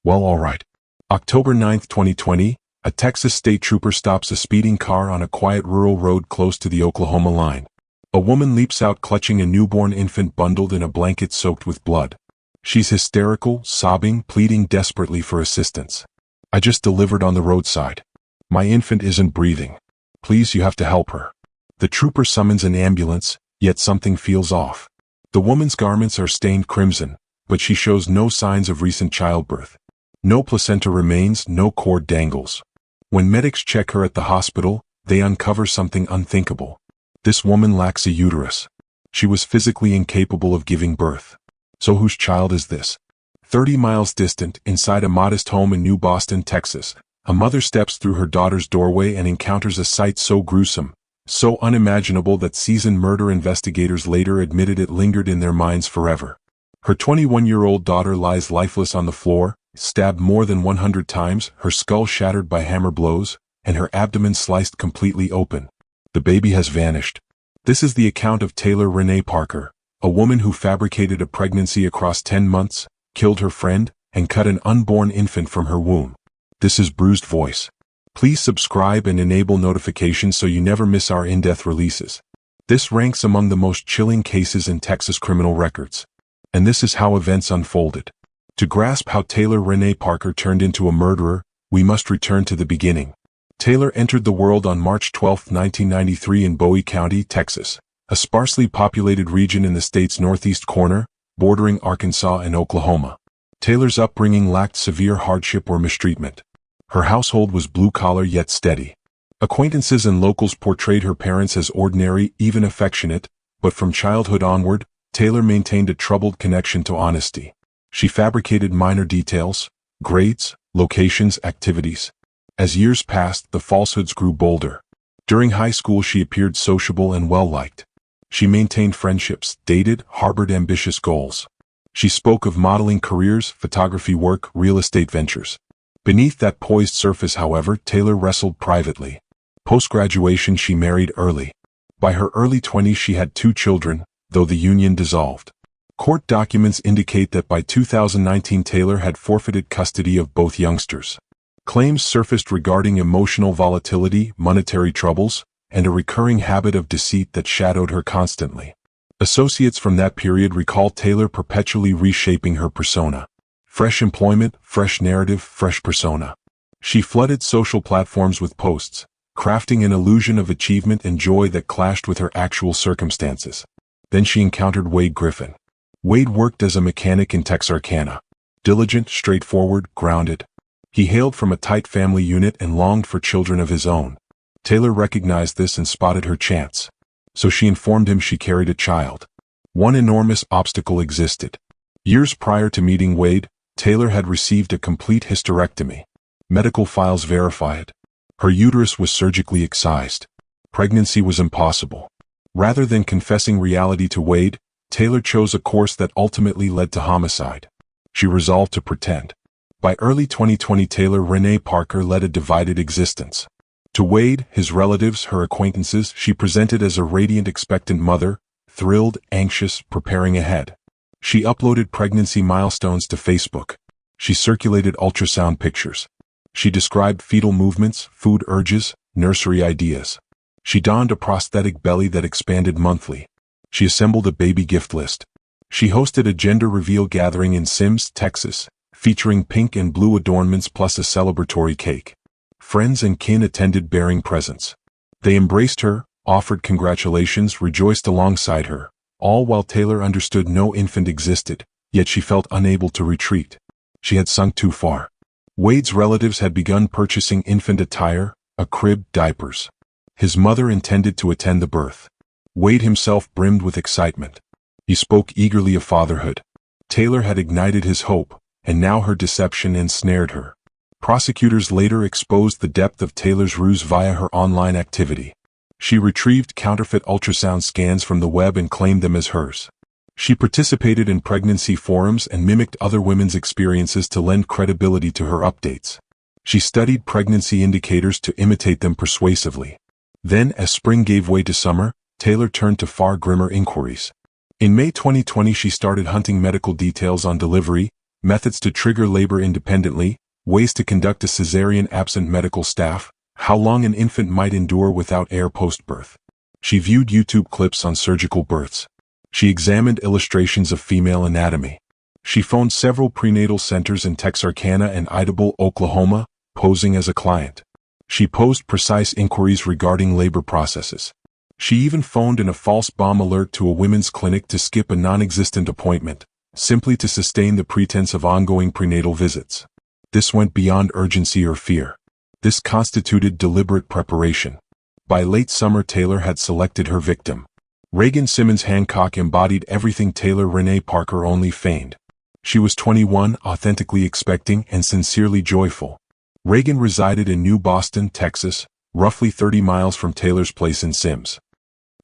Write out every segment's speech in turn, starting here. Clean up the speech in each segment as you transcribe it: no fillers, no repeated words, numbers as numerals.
Well, alright. October 9, 2020, a Texas state trooper stops a speeding car on a quiet rural road close to the Oklahoma line. A woman leaps out clutching a newborn infant bundled in a blanket soaked with blood. She's hysterical, sobbing, pleading desperately for assistance. "I just delivered on the roadside. My infant isn't breathing. Please, you have to help her." The trooper summons an ambulance, yet something feels off. The woman's garments are stained crimson, but she shows no signs of recent childbirth. No placenta remains, no cord dangles. When medics check her at the hospital, they uncover something unthinkable. This woman lacks a uterus. She was physically incapable of giving birth. So whose child is this? 30 miles distant, inside a modest home in New Boston, Texas, a mother steps through her daughter's doorway and encounters a sight so gruesome, so unimaginable that seasoned murder investigators later admitted it lingered in their minds forever. Her 21-year-old daughter lies lifeless on the floor, stabbed more than 100 times, her skull shattered by hammer blows, and her abdomen sliced completely open. The baby has vanished. This is the account of Taylor Rene Parker, a woman who fabricated a pregnancy across 10 months, killed her friend, and cut an unborn infant from her womb. This is Bruised Voice. Please subscribe and enable notifications so you never miss our in-depth releases. This ranks among the most chilling cases in Texas criminal records. And this is how events unfolded. To grasp how Taylor Rene Parker turned into a murderer, we must return to the beginning. Taylor entered the world on March 12, 1993 in Bowie County, Texas, a sparsely populated region in the state's northeast corner, bordering Arkansas and Oklahoma. Taylor's upbringing lacked severe hardship or mistreatment. Her household was blue-collar yet steady. Acquaintances and locals portrayed her parents as ordinary, even affectionate, but from childhood onward, Taylor maintained a troubled connection to honesty. She fabricated minor details, grades, locations, activities. As years passed, the falsehoods grew bolder. During high school, she appeared sociable and well-liked. She maintained friendships, dated, harbored ambitious goals. She spoke of modeling careers, photography work, real estate ventures. Beneath that poised surface, however, Taylor wrestled privately. Post-graduation, she married early. By her early 20s, she had 2 children, though the union dissolved. Court documents indicate that by 2019 Taylor had forfeited custody of both youngsters. Claims surfaced regarding emotional volatility, monetary troubles, and a recurring habit of deceit that shadowed her constantly. Associates from that period recall Taylor perpetually reshaping her persona. Fresh employment, fresh narrative, fresh persona. She flooded social platforms with posts, crafting an illusion of achievement and joy that clashed with her actual circumstances. Then she encountered Wade Griffin. Wade worked as a mechanic in Texarkana. Diligent, straightforward, grounded. He hailed from a tight family unit and longed for children of his own. Taylor recognized this and spotted her chance. So she informed him she carried a child. One enormous obstacle existed. Years prior to meeting Wade, Taylor had received a complete hysterectomy. Medical files verify it. Her uterus was surgically excised. Pregnancy was impossible. Rather than confessing reality to Wade, Taylor chose a course that ultimately led to homicide. She resolved to pretend. By early 2020, Taylor Rene Parker led a divided existence. To Wade, his relatives, her acquaintances, she presented as a radiant, expectant mother, thrilled, anxious, preparing ahead. She uploaded pregnancy milestones to Facebook. She circulated ultrasound pictures. She described fetal movements, food urges, nursery ideas. She donned a prosthetic belly that expanded monthly. She assembled a baby gift list. She hosted a gender reveal gathering in Sims, Texas, featuring pink and blue adornments plus a celebratory cake. Friends and kin attended bearing presents. They embraced her, offered congratulations, rejoiced alongside her, all while Taylor understood no infant existed, yet she felt unable to retreat. She had sunk too far. Wade's relatives had begun purchasing infant attire, a crib, diapers. His mother intended to attend the birth. Wade himself brimmed with excitement. He spoke eagerly of fatherhood. Taylor had ignited his hope, and now her deception ensnared her. Prosecutors later exposed the depth of Taylor's ruse via her online activity. She retrieved counterfeit ultrasound scans from the web and claimed them as hers. She participated in pregnancy forums and mimicked other women's experiences to lend credibility to her updates. She studied pregnancy indicators to imitate them persuasively. Then, as spring gave way to summer, Taylor turned to far grimmer inquiries. In May 2020, she started hunting medical details on delivery, methods to trigger labor independently, ways to conduct a cesarean absent medical staff, how long an infant might endure without air post-birth. She viewed YouTube clips on surgical births. She examined illustrations of female anatomy. She phoned several prenatal centers in Texarkana and Idaho, Oklahoma, posing as a client. She posed precise inquiries regarding labor processes. She even phoned in a false bomb alert to a women's clinic to skip a non-existent appointment, simply to sustain the pretense of ongoing prenatal visits. This went beyond urgency or fear. This constituted deliberate preparation. By late summer, Taylor had selected her victim. Reagan Simmons Hancock embodied everything Taylor Rene Parker only feigned. She was 21, authentically expecting and sincerely joyful. Reagan resided in New Boston, Texas, roughly 30 miles from Taylor's place in Sims.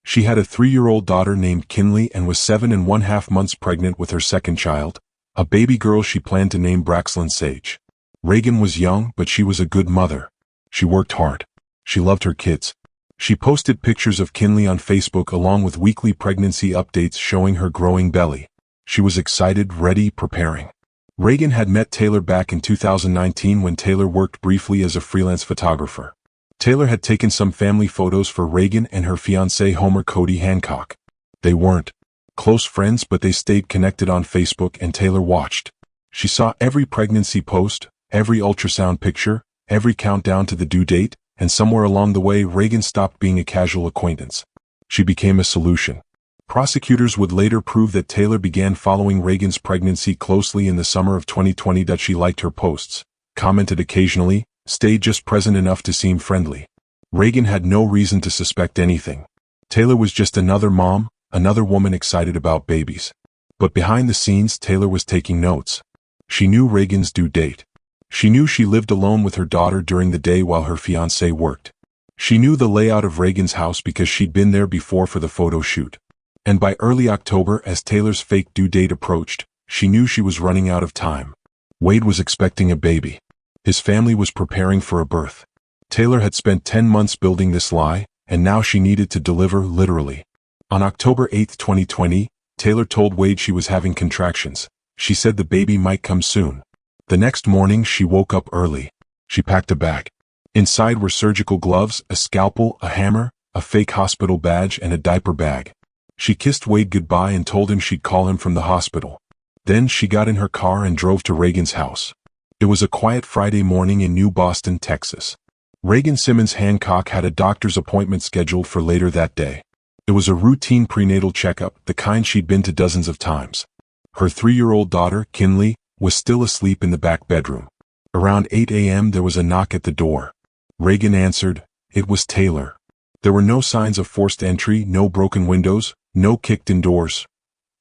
She had a 3-year-old daughter named Kinley and was 7½ months pregnant with her second child, a baby girl she planned to name Braxlyn Sage. Reagan was young, but she was a good mother. She worked hard. She loved her kids. She posted pictures of Kinley on Facebook along with weekly pregnancy updates showing her growing belly. She was excited, ready, preparing. Reagan had met Taylor back in 2019 when Taylor worked briefly as a freelance photographer. Taylor had taken some family photos for Reagan and her fiancé Homer Cody Hancock. They weren't close friends, but they stayed connected on Facebook, and Taylor watched. She saw every pregnancy post, every ultrasound picture, every countdown to the due date, and somewhere along the way Reagan stopped being a casual acquaintance. She became a solution. Prosecutors would later prove that Taylor began following Reagan's pregnancy closely in the summer of 2020, that she liked her posts, commented occasionally, stayed just present enough to seem friendly. Reagan had no reason to suspect anything. Taylor was just another mom, another woman excited about babies. But behind the scenes, Taylor was taking notes. She knew Reagan's due date. She knew she lived alone with her daughter during the day while her fiancé worked. She knew the layout of Reagan's house because she'd been there before for the photo shoot. And by early October, as Taylor's fake due date approached, she knew she was running out of time. Wade was expecting a baby. His family was preparing for a birth. Taylor had spent 10 months building this lie, and now she needed to deliver, literally. On October 8, 2020, Taylor told Wade she was having contractions. She said the baby might come soon. The next morning, she woke up early. She packed a bag. Inside were surgical gloves, a scalpel, a hammer, a fake hospital badge, and a diaper bag. She kissed Wade goodbye and told him she'd call him from the hospital. Then she got in her car and drove to Reagan's house. It was a quiet Friday morning in New Boston, Texas. Reagan Simmons Hancock had a doctor's appointment scheduled for later that day. It was a routine prenatal checkup, the kind she'd been to dozens of times. Her 3-year-old daughter, Kinley, was still asleep in the back bedroom. Around 8 a.m. there was a knock at the door. Reagan answered. It was Taylor. There were no signs of forced entry, no broken windows, no kicked-in doors.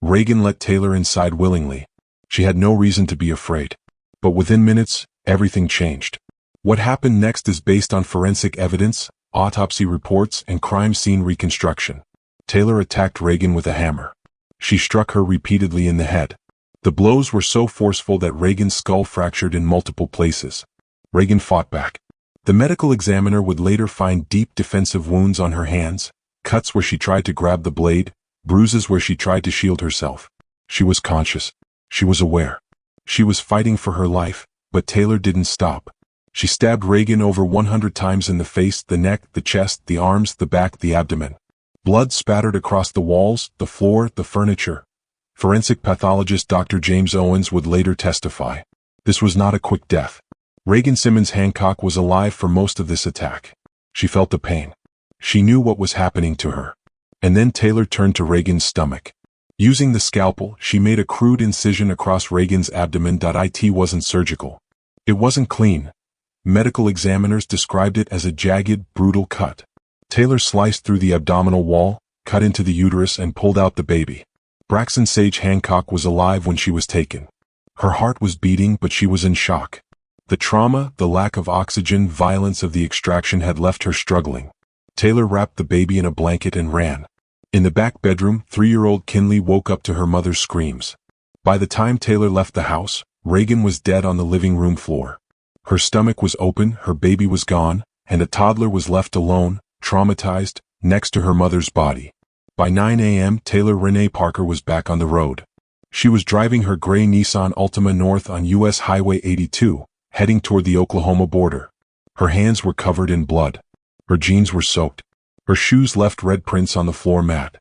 Reagan let Taylor inside willingly. She had no reason to be afraid. But within minutes, everything changed. What happened next is based on forensic evidence, autopsy reports, and crime scene reconstruction. Taylor attacked Reagan with a hammer. She struck her repeatedly in the head. The blows were so forceful that Reagan's skull fractured in multiple places. Reagan fought back. The medical examiner would later find deep defensive wounds on her hands, cuts where she tried to grab the blade, bruises where she tried to shield herself. She was conscious. She was aware. She was fighting for her life, but Taylor didn't stop. She stabbed Reagan over 100 times in the face, the neck, the chest, the arms, the back, the abdomen. Blood spattered across the walls, the floor, the furniture. Forensic pathologist Dr. James Owens would later testify. This was not a quick death. Reagan Simmons Hancock was alive for most of this attack. She felt the pain. She knew what was happening to her. And then Taylor turned to Reagan's stomach. Using the scalpel, she made a crude incision across Reagan's abdomen. It wasn't surgical. It wasn't clean. Medical examiners described it as a jagged, brutal cut. Taylor sliced through the abdominal wall, cut into the uterus, and pulled out the baby. Braxton Sage Hancock was alive when she was taken. Her heart was beating, but she was in shock. The trauma, the lack of oxygen, violence of the extraction had left her struggling. Taylor wrapped the baby in a blanket and ran. In the back bedroom, 3-year-old Kinley woke up to her mother's screams. By the time Taylor left the house, Reagan was dead on the living room floor. Her stomach was open, her baby was gone, and a toddler was left alone, traumatized, next to her mother's body. By 9 a.m., Taylor Rene Parker was back on the road. She was driving her gray Nissan Altima north on US Highway 82, heading toward the Oklahoma border. Her hands were covered in blood. Her jeans were soaked. Her shoes left red prints on the floor mat.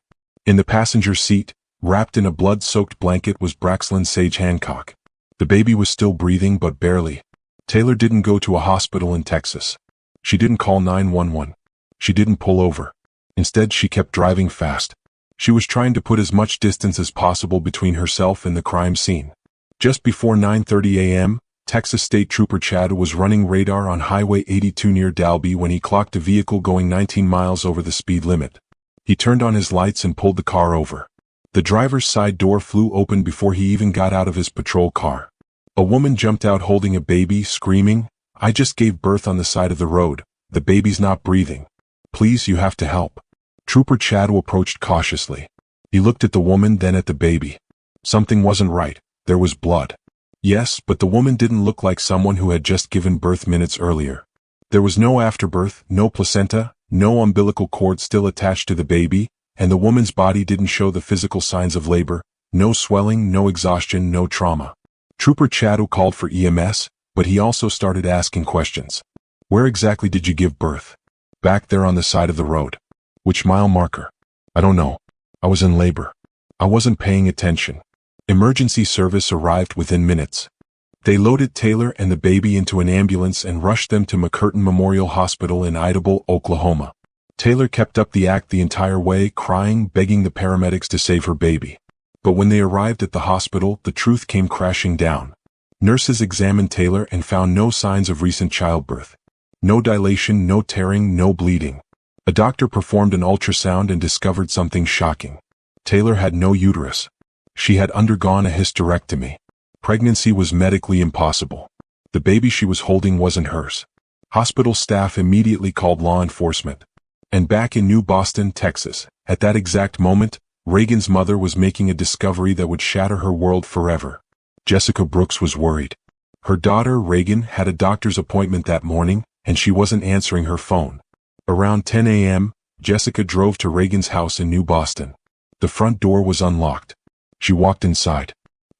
In the passenger seat, wrapped in a blood-soaked blanket, was Braxlyn Sage Hancock. The baby was still breathing, but barely. Taylor didn't go to a hospital in Texas. She didn't call 911. She didn't pull over. Instead, she kept driving fast. She was trying to put as much distance as possible between herself and the crime scene. Just before 9:30 a.m., Texas State Trooper Chad was running radar on Highway 82 near Dalby when he clocked a vehicle going 19 miles over the speed limit. He turned on his lights and pulled the car over. The driver's side door flew open before he even got out of his patrol car. A woman jumped out holding a baby, screaming, "I just gave birth on the side of the road. The baby's not breathing. Please, you have to help." Trooper Chad approached cautiously. He looked at the woman, then at the baby. Something wasn't right. There was blood. Yes, but the woman didn't look like someone who had just given birth minutes earlier. There was no afterbirth, no placenta, no umbilical cord still attached to the baby, and the woman's body didn't show the physical signs of labor, no swelling, no exhaustion, no trauma. Trooper Chad called for EMS, but he also started asking questions. "Where exactly did you give birth?" "Back there on the side of the road." "Which mile marker?" "I don't know. I was in labor. I wasn't paying attention." Emergency service arrived within minutes. They loaded Taylor and the baby into an ambulance and rushed them to McCurtain Memorial Hospital in Idabel, Oklahoma. Taylor kept up the act the entire way, crying, begging the paramedics to save her baby. But when they arrived at the hospital, the truth came crashing down. Nurses examined Taylor and found no signs of recent childbirth. No dilation, no tearing, no bleeding. A doctor performed an ultrasound and discovered something shocking. Taylor had no uterus. She had undergone a hysterectomy. Pregnancy was medically impossible. The baby she was holding wasn't hers. Hospital staff immediately called law enforcement. And back in New Boston, Texas, at that exact moment, Reagan's mother was making a discovery that would shatter her world forever. Jessica Brooks was worried. Her daughter, Reagan, had a doctor's appointment that morning, and she wasn't answering her phone. Around 10 a.m., Jessica drove to Reagan's house in New Boston. The front door was unlocked. She walked inside.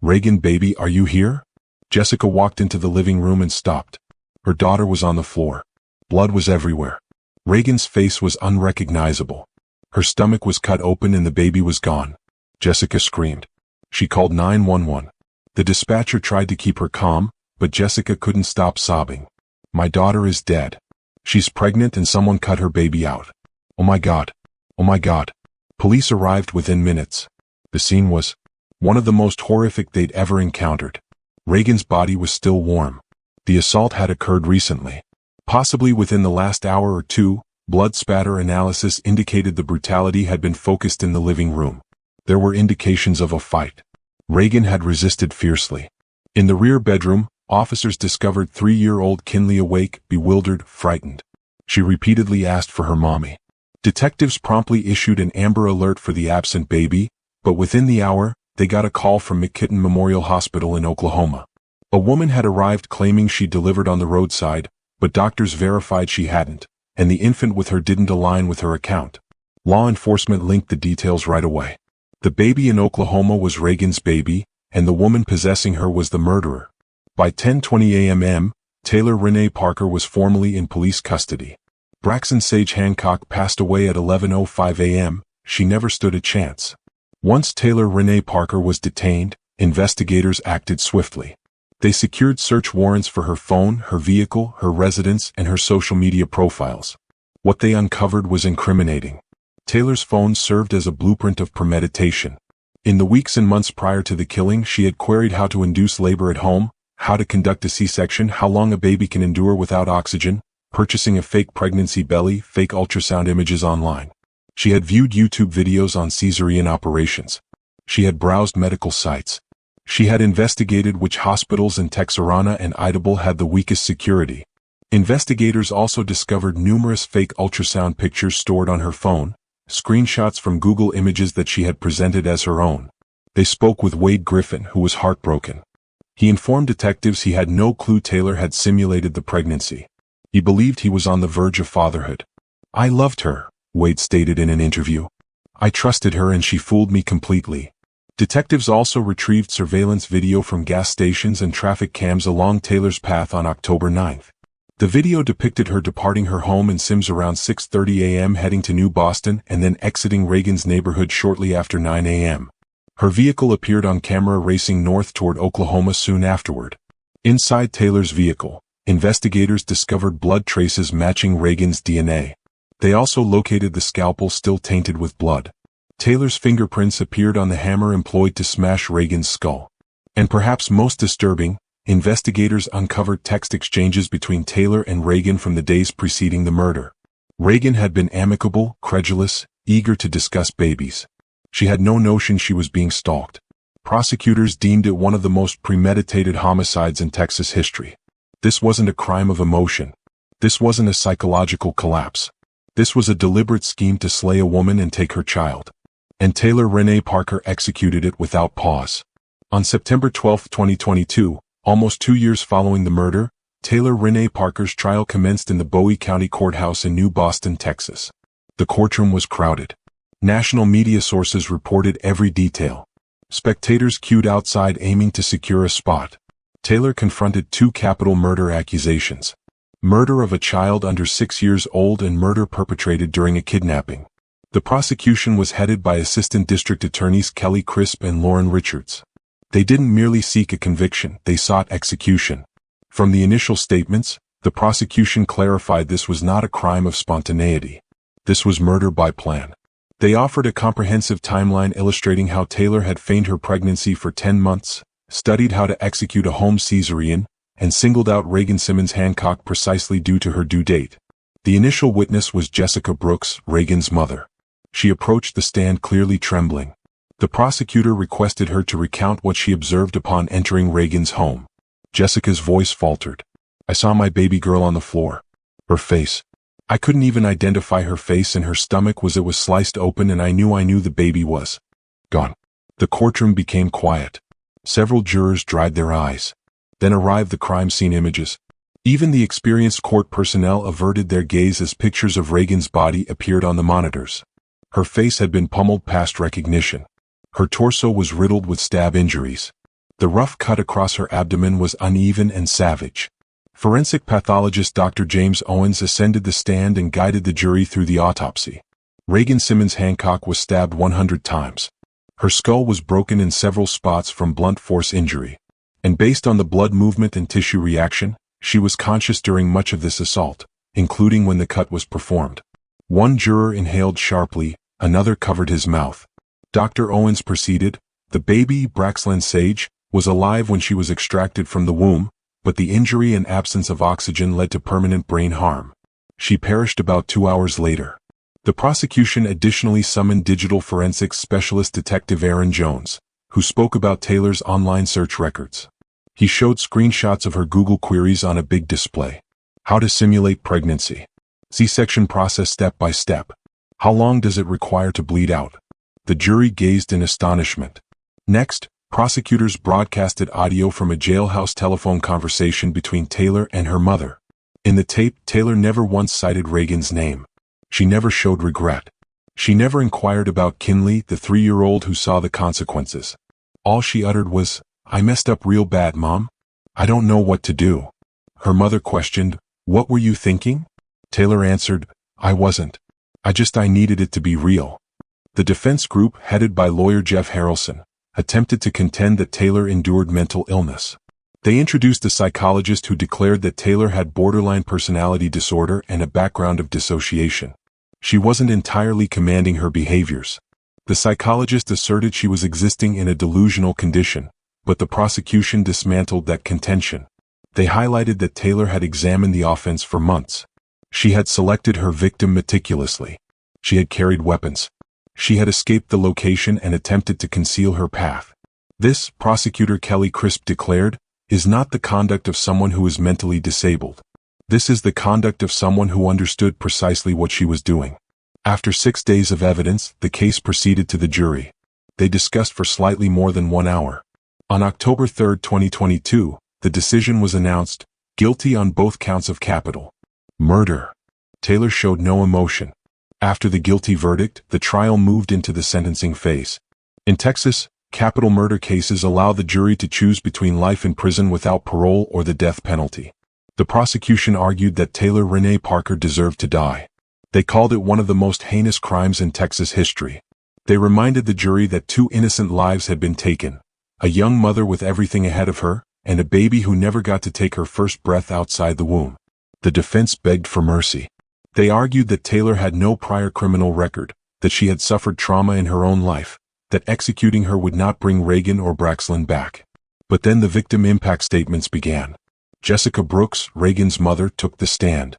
"Reagan, baby, are you here?" Jessica walked into the living room and stopped. Her daughter was on the floor. Blood was everywhere. Reagan's face was unrecognizable. Her stomach was cut open and the baby was gone. Jessica screamed. She called 911. The dispatcher tried to keep her calm, but Jessica couldn't stop sobbing. "My daughter is dead. She's pregnant and someone cut her baby out. Oh my God. Oh my God." Police arrived within minutes. The scene was one of the most horrific they'd ever encountered. Reagan's body was still warm. The assault had occurred recently. Possibly within the last hour or two. Blood spatter analysis indicated the brutality had been focused in the living room. There were indications of a fight. Reagan had resisted fiercely. In the rear bedroom, officers discovered 3-year-old Kinley awake, bewildered, frightened. She repeatedly asked for her mommy. Detectives promptly issued an Amber Alert for the absent baby, but within the hour, they got a call from McCurtain Memorial Hospital in Oklahoma. A woman had arrived claiming she delivered on the roadside, but doctors verified she hadn't, and the infant with her didn't align with her account. Law enforcement linked the details right away. The baby in Oklahoma was Reagan's baby, and the woman possessing her was the murderer. By 10:20 a.m., Taylor Rene Parker was formally in police custody. Braxton Sage Hancock passed away at 11:05 a.m. She never stood a chance. Once Taylor Rene Parker was detained, investigators acted swiftly. They secured search warrants for her phone, her vehicle, her residence, and her social media profiles. What they uncovered was incriminating. Taylor's phone served as a blueprint of premeditation. In the weeks and months prior to the killing, she had queried how to induce labor at home, how to conduct a C-section, how long a baby can endure without oxygen, purchasing a fake pregnancy belly, fake ultrasound images online. She had viewed YouTube videos on cesarean operations. She had browsed medical sites. She had investigated which hospitals in Texarkana and Idabel had the weakest security. Investigators also discovered numerous fake ultrasound pictures stored on her phone, screenshots from Google Images that she had presented as her own. They spoke with Wade Griffin, who was heartbroken. He informed detectives he had no clue Taylor had simulated the pregnancy. He believed he was on the verge of fatherhood. "I loved her," Wade stated in an interview. "I trusted her and she fooled me completely. Detectives also retrieved surveillance video from gas stations and traffic cams along Taylor's path on October 9. The video depicted her departing her home in Sims around 6:30 a.m. heading to New Boston and then exiting Reagan's neighborhood shortly after 9 a.m. Her vehicle appeared on camera racing north toward Oklahoma soon afterward. Inside Taylor's vehicle, investigators discovered blood traces matching Reagan's DNA. They also located the scalpel still tainted with blood. Taylor's fingerprints appeared on the hammer employed to smash Reagan's skull. And perhaps most disturbing, investigators uncovered text exchanges between Taylor and Reagan from the days preceding the murder. Reagan had been amicable, credulous, eager to discuss babies. She had no notion she was being stalked. Prosecutors deemed it one of the most premeditated homicides in Texas history. This wasn't a crime of emotion. This wasn't a psychological collapse. This was a deliberate scheme to slay a woman and take her child. And Taylor Rene Parker executed it without pause. On September 12, 2022, almost 2 years following the murder, Taylor Rene Parker's trial commenced in the Bowie County Courthouse in New Boston, Texas. The courtroom was crowded. National media sources reported every detail. Spectators queued outside aiming to secure a spot. Taylor confronted 2 capital murder accusations: murder of a child under 6 years old and murder perpetrated during a kidnapping. The prosecution was headed by Assistant District Attorneys Kelly Crisp and Lauren Richards. They didn't merely seek a conviction, they sought execution. From the initial statements, the prosecution clarified this was not a crime of spontaneity. This was murder by plan. They offered a comprehensive timeline illustrating how Taylor had feigned her pregnancy for 10 months, studied how to execute a home cesarean, and singled out Reagan Simmons Hancock precisely due to her due date. The initial witness was Jessica Brooks, Reagan's mother. She approached the stand clearly trembling. The prosecutor requested her to recount what she observed upon entering Reagan's home. Jessica's voice faltered. "I saw my baby girl on the floor. Her face. I couldn't even identify her face, and her stomach was sliced open, and I knew the baby was gone." The courtroom became quiet. Several jurors dried their eyes. Then arrived the crime scene images. Even the experienced court personnel averted their gaze as pictures of Reagan's body appeared on the monitors. Her face had been pummeled past recognition. Her torso was riddled with stab injuries. The rough cut across her abdomen was uneven and savage. Forensic pathologist Dr. James Owens ascended the stand and guided the jury through the autopsy. Reagan Simmons Hancock was stabbed 100 times. Her skull was broken in several spots from blunt force injury. And based on the blood movement and tissue reaction, she was conscious during much of this assault, including when the cut was performed. One juror inhaled sharply, another covered his mouth. Dr. Owens proceeded, "The baby, Braxlyn Sage, was alive when she was extracted from the womb, but the injury and absence of oxygen led to permanent brain harm. She perished about 2 hours later." The prosecution additionally summoned digital forensics specialist Detective Aaron Jones, who spoke about Taylor's online search records. He showed screenshots of her Google queries on a big display. How to simulate pregnancy. C-section process step by step. How long does it require to bleed out? The jury gazed in astonishment. Next, prosecutors broadcasted audio from a jailhouse telephone conversation between Taylor and her mother. In the tape, Taylor never once cited Reagan's name. She never showed regret. She never inquired about Kinley, the 3-year-old who saw the consequences. All she uttered was, "I messed up real bad, Mom. I don't know what to do." Her mother questioned, "What were you thinking?" Taylor answered, "I wasn't. I needed it to be real." The defense group, headed by lawyer Jeff Harrelson, attempted to contend that Taylor endured mental illness. They introduced a psychologist who declared that Taylor had borderline personality disorder and a background of dissociation. She wasn't entirely commanding her behaviors. The psychologist asserted she was existing in a delusional condition, but the prosecution dismantled that contention. They highlighted that Taylor had examined the offense for months. She had selected her victim meticulously. She had carried weapons. She had escaped the location and attempted to conceal her path. This, prosecutor Kelly Crisp declared, is not the conduct of someone who is mentally disabled. This is the conduct of someone who understood precisely what she was doing. After 6 days of evidence, the case proceeded to the jury. They discussed for slightly more than 1 hour. On October 3, 2022, the decision was announced, guilty on both counts of capital murder. Taylor showed no emotion. After the guilty verdict, the trial moved into the sentencing phase. In Texas, Capital murder cases allow the jury to choose between life in prison without parole or the death penalty. The prosecution argued that Taylor Rene Parker deserved to die. They called it one of the most heinous crimes in Texas history. They reminded the jury that 2 innocent lives had been taken, a young mother with everything ahead of her, and a baby who never got to take her first breath outside the womb. The defense begged for mercy. They argued that Taylor had no prior criminal record, that she had suffered trauma in her own life, that executing her would not bring Reagan or Braxton back. But then the victim impact statements began. Jessica Brooks, Reagan's mother, took the stand.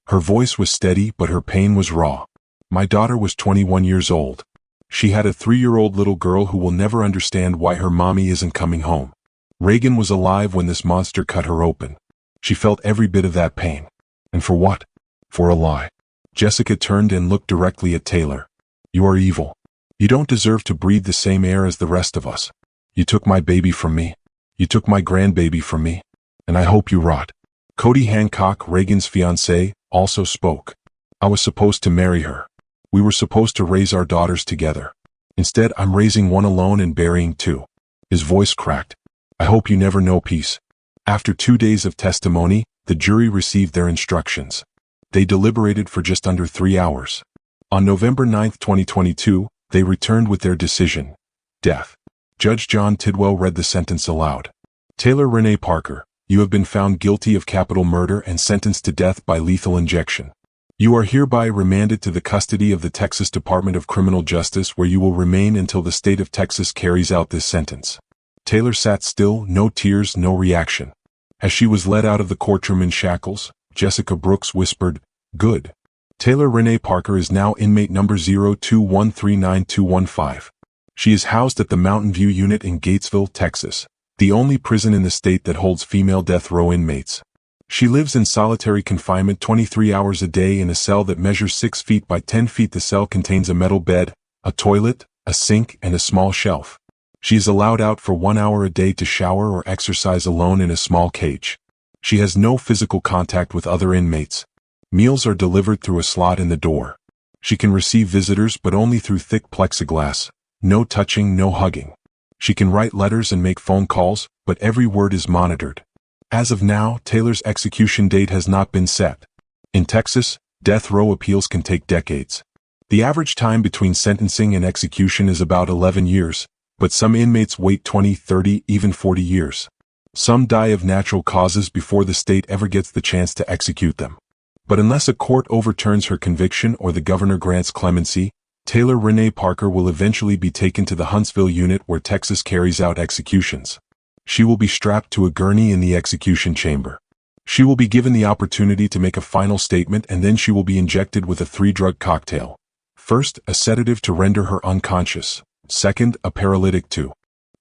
Her voice was steady, but her pain was raw. My daughter was 21 years old. She had a 3-year-old little girl who will never understand why her mommy isn't coming home. Reagan was alive when this monster cut her open. She felt every bit of that pain. And for what? For a lie. Jessica turned and looked directly at Taylor. You are evil. You don't deserve to breathe the same air as the rest of us. You took my baby from me. You took my grandbaby from me. And I hope you rot. Cody Hancock, Reagan's fiancé, also spoke. I was supposed to marry her. We were supposed to raise our daughters together. Instead, I'm raising one alone and burying 2. His voice cracked. I hope you never know peace. After 2 days of testimony, the jury received their instructions. They deliberated for just under 3 hours. On November 9, 2022, they returned with their decision. Death. Judge John Tidwell read the sentence aloud. Taylor Rene Parker, you have been found guilty of capital murder and sentenced to death by lethal injection. You are hereby remanded to the custody of the Texas Department of Criminal Justice, where you will remain until the state of Texas carries out this sentence. Taylor sat still, no tears, no reaction. As she was led out of the courtroom in shackles, Jessica Brooks whispered, "Good." Taylor Rene Parker is now inmate number 02139215. She is housed at the Mountain View Unit in Gatesville, Texas, the only prison in the state that holds female death row inmates. She lives in solitary confinement 23 hours a day in a cell that measures 6 feet by 10 feet. The cell contains a metal bed, a toilet, a sink, and a small shelf. She is allowed out for 1 hour a day to shower or exercise alone in a small cage. She has no physical contact with other inmates. Meals are delivered through a slot in the door. She can receive visitors but only through thick plexiglass. No touching, no hugging. She can write letters and make phone calls, but every word is monitored. As of now, Taylor's execution date has not been set. In Texas, death row appeals can take decades. The average time between sentencing and execution is about 11 years, but some inmates wait 20, 30, even 40 years. Some die of natural causes before the state ever gets the chance to execute them. But unless a court overturns her conviction or the governor grants clemency, Taylor Rene Parker will eventually be taken to the Huntsville unit where Texas carries out executions. She will be strapped to a gurney in the execution chamber. She will be given the opportunity to make a final statement, and then she will be injected with a 3-drug cocktail. First, a sedative to render her unconscious. Second, a paralytic to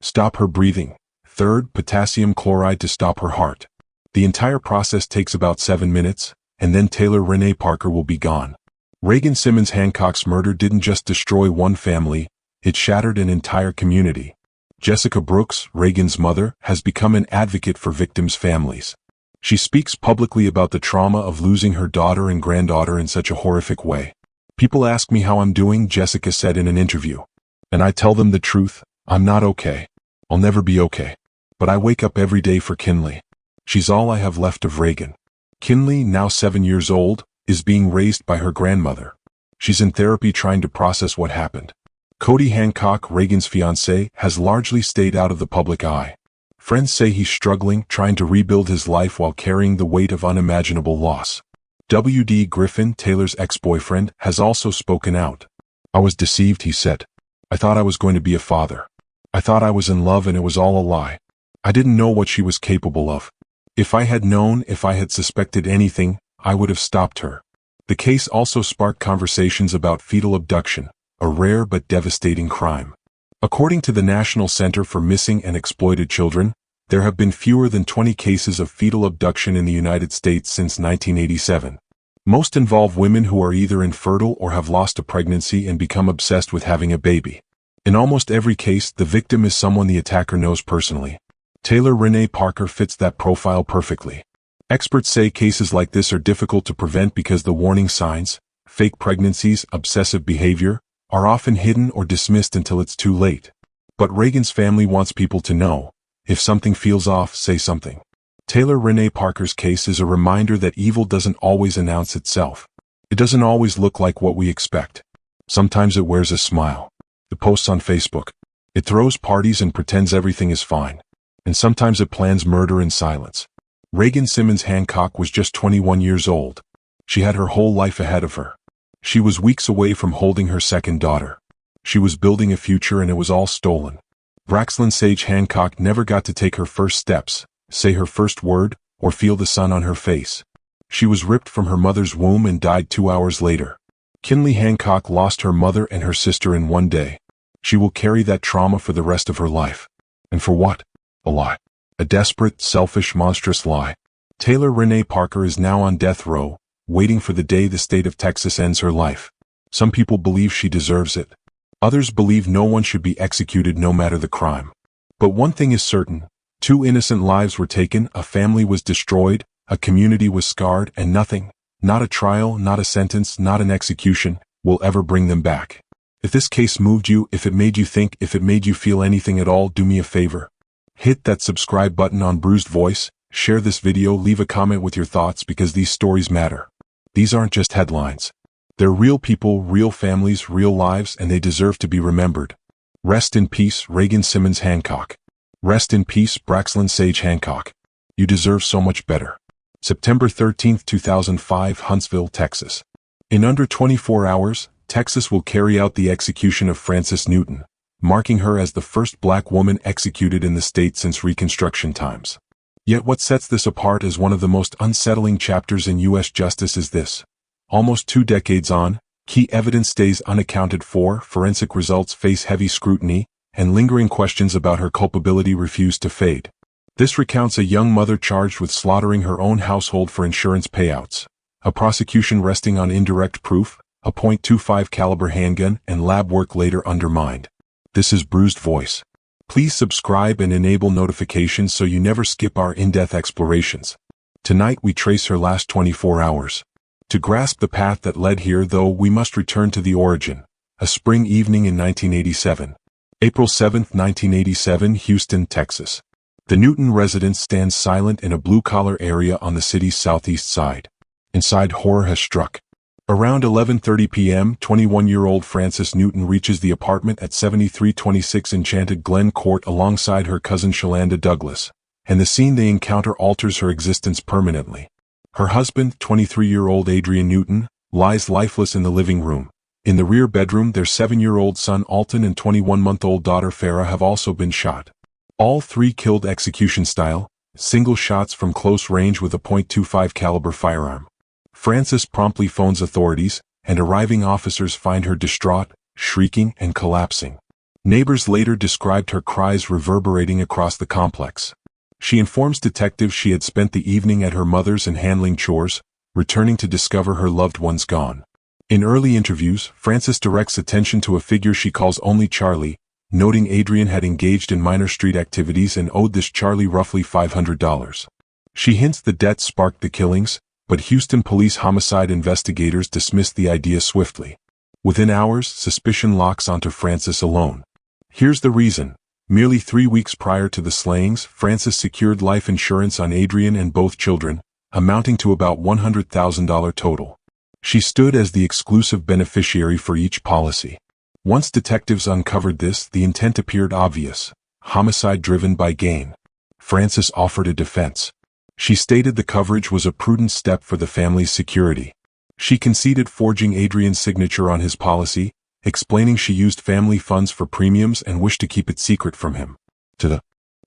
stop her breathing. Third, potassium chloride to stop her heart. The entire process takes about 7 minutes, and then Taylor Rene Parker will be gone. Reagan Simmons Hancock's murder didn't just destroy one family, it shattered an entire community. Jessica Brooks, Reagan's mother, has become an advocate for victims' families. She speaks publicly about the trauma of losing her daughter and granddaughter in such a horrific way. People ask me how I'm doing, Jessica said in an interview. And I tell them the truth, I'm not okay. I'll never be okay. But I wake up every day for Kinley. She's all I have left of Reagan. Kinley, now 7 years old, is being raised by her grandmother. She's in therapy trying to process what happened. Cody Hancock, Reagan's fiancé, has largely stayed out of the public eye. Friends say he's struggling, trying to rebuild his life while carrying the weight of unimaginable loss. W.D. Griffin, Taylor's ex-boyfriend, has also spoken out. I was deceived, he said. I thought I was going to be a father. I thought I was in love and it was all a lie. I didn't know what she was capable of. If I had known, if I had suspected anything, I would have stopped her. The case also sparked conversations about fetal abduction, a rare but devastating crime. According to the National Center for Missing and Exploited Children, there have been fewer than 20 cases of fetal abduction in the United States since 1987. Most involve women who are either infertile or have lost a pregnancy and become obsessed with having a baby. In almost every case, the victim is someone the attacker knows personally. Taylor Rene Parker fits that profile perfectly. Experts say cases like this are difficult to prevent because the warning signs, fake pregnancies, obsessive behavior, are often hidden or dismissed until it's too late. But Reagan's family wants people to know, if something feels off, say something. Taylor Rene Parker's case is a reminder that evil doesn't always announce itself. It doesn't always look like what we expect. Sometimes it wears a smile. It posts on Facebook. It throws parties and pretends everything is fine. And sometimes it plans murder in silence. Reagan Simmons Hancock was just 21 years old. She had her whole life ahead of her. She was weeks away from holding her second daughter. She was building a future, and it was all stolen. Braxlyn Sage Hancock never got to take her first steps, say her first word, or feel the sun on her face. She was ripped from her mother's womb and died 2 hours later. Kinley Hancock lost her mother and her sister in one day. She will carry that trauma for the rest of her life. And for what? A lie. A desperate, selfish, monstrous lie. Taylor Rene Parker is now on death row, waiting for the day the state of Texas ends her life. Some people believe she deserves it. Others believe no one should be executed no matter the crime. But one thing is certain: 2 innocent lives were taken, a family was destroyed, a community was scarred, and nothing, not a trial, not a sentence, not an execution, will ever bring them back. If this case moved you, if it made you think, if it made you feel anything at all, do me a favor. Hit that subscribe button on Bruised Voice, share this video, leave a comment with your thoughts, because these stories matter. These aren't just headlines. They're real people, real families, real lives, and they deserve to be remembered. Rest in peace, Reagan Simmons Hancock. Rest in peace, Braxlyn Sage Hancock. You deserve so much better. September 13, 2005, Huntsville, Texas. In under 24 hours, Texas will carry out the execution of Frances Newton, marking her as the first black woman executed in the state since Reconstruction times. Yet what sets this apart as one of the most unsettling chapters in U.S. justice is this. Almost 2 decades on, key evidence stays unaccounted for, forensic results face heavy scrutiny, and lingering questions about her culpability refuse to fade. This recounts a young mother charged with slaughtering her own household for insurance payouts, a prosecution resting on indirect proof, a .25 caliber handgun, and lab work later undermined. This is Bruised Voice. Please subscribe and enable notifications so you never skip our in-depth explorations. Tonight we trace her last 24 hours. To grasp the path that led here, though, we must return to the origin. A spring evening in 1987. April 7, 1987, Houston, Texas. The Newton residence stands silent in a blue-collar area on the city's southeast side. Inside, horror has struck. Around 11:30 p.m., 21-year-old Frances Newton reaches the apartment at 7326 Enchanted Glen Court alongside her cousin Shalanda Douglas, and the scene they encounter alters her existence permanently. Her husband, 23-year-old Adrian Newton, lies lifeless in the living room. In the rear bedroom, their 7-year-old son Alton and 21-month-old daughter Farah have also been shot. All 3 killed execution style, single shots from close range with a .25 caliber firearm. Frances promptly phones authorities, and arriving officers find her distraught, shrieking, and collapsing. Neighbors later described her cries reverberating across the complex. She informs detectives she had spent the evening at her mother's and handling chores, returning to discover her loved ones gone. In early interviews, Frances directs attention to a figure she calls only Charlie, noting Adrian had engaged in minor street activities and owed this Charlie roughly $500. She hints the debt sparked the killings, but Houston police homicide investigators dismissed the idea swiftly. Within hours, suspicion locks onto Frances alone. Here's the reason. Merely 3 weeks prior to the slayings, Frances secured life insurance on Adrian and both children, amounting to about $100,000 total. She stood as the exclusive beneficiary for each policy. Once detectives uncovered this, the intent appeared obvious: homicide driven by gain. Frances offered a defense. She stated the coverage was a prudent step for the family's security. She conceded forging Adrian's signature on his policy, explaining she used family funds for premiums and wished to keep it secret from him. To the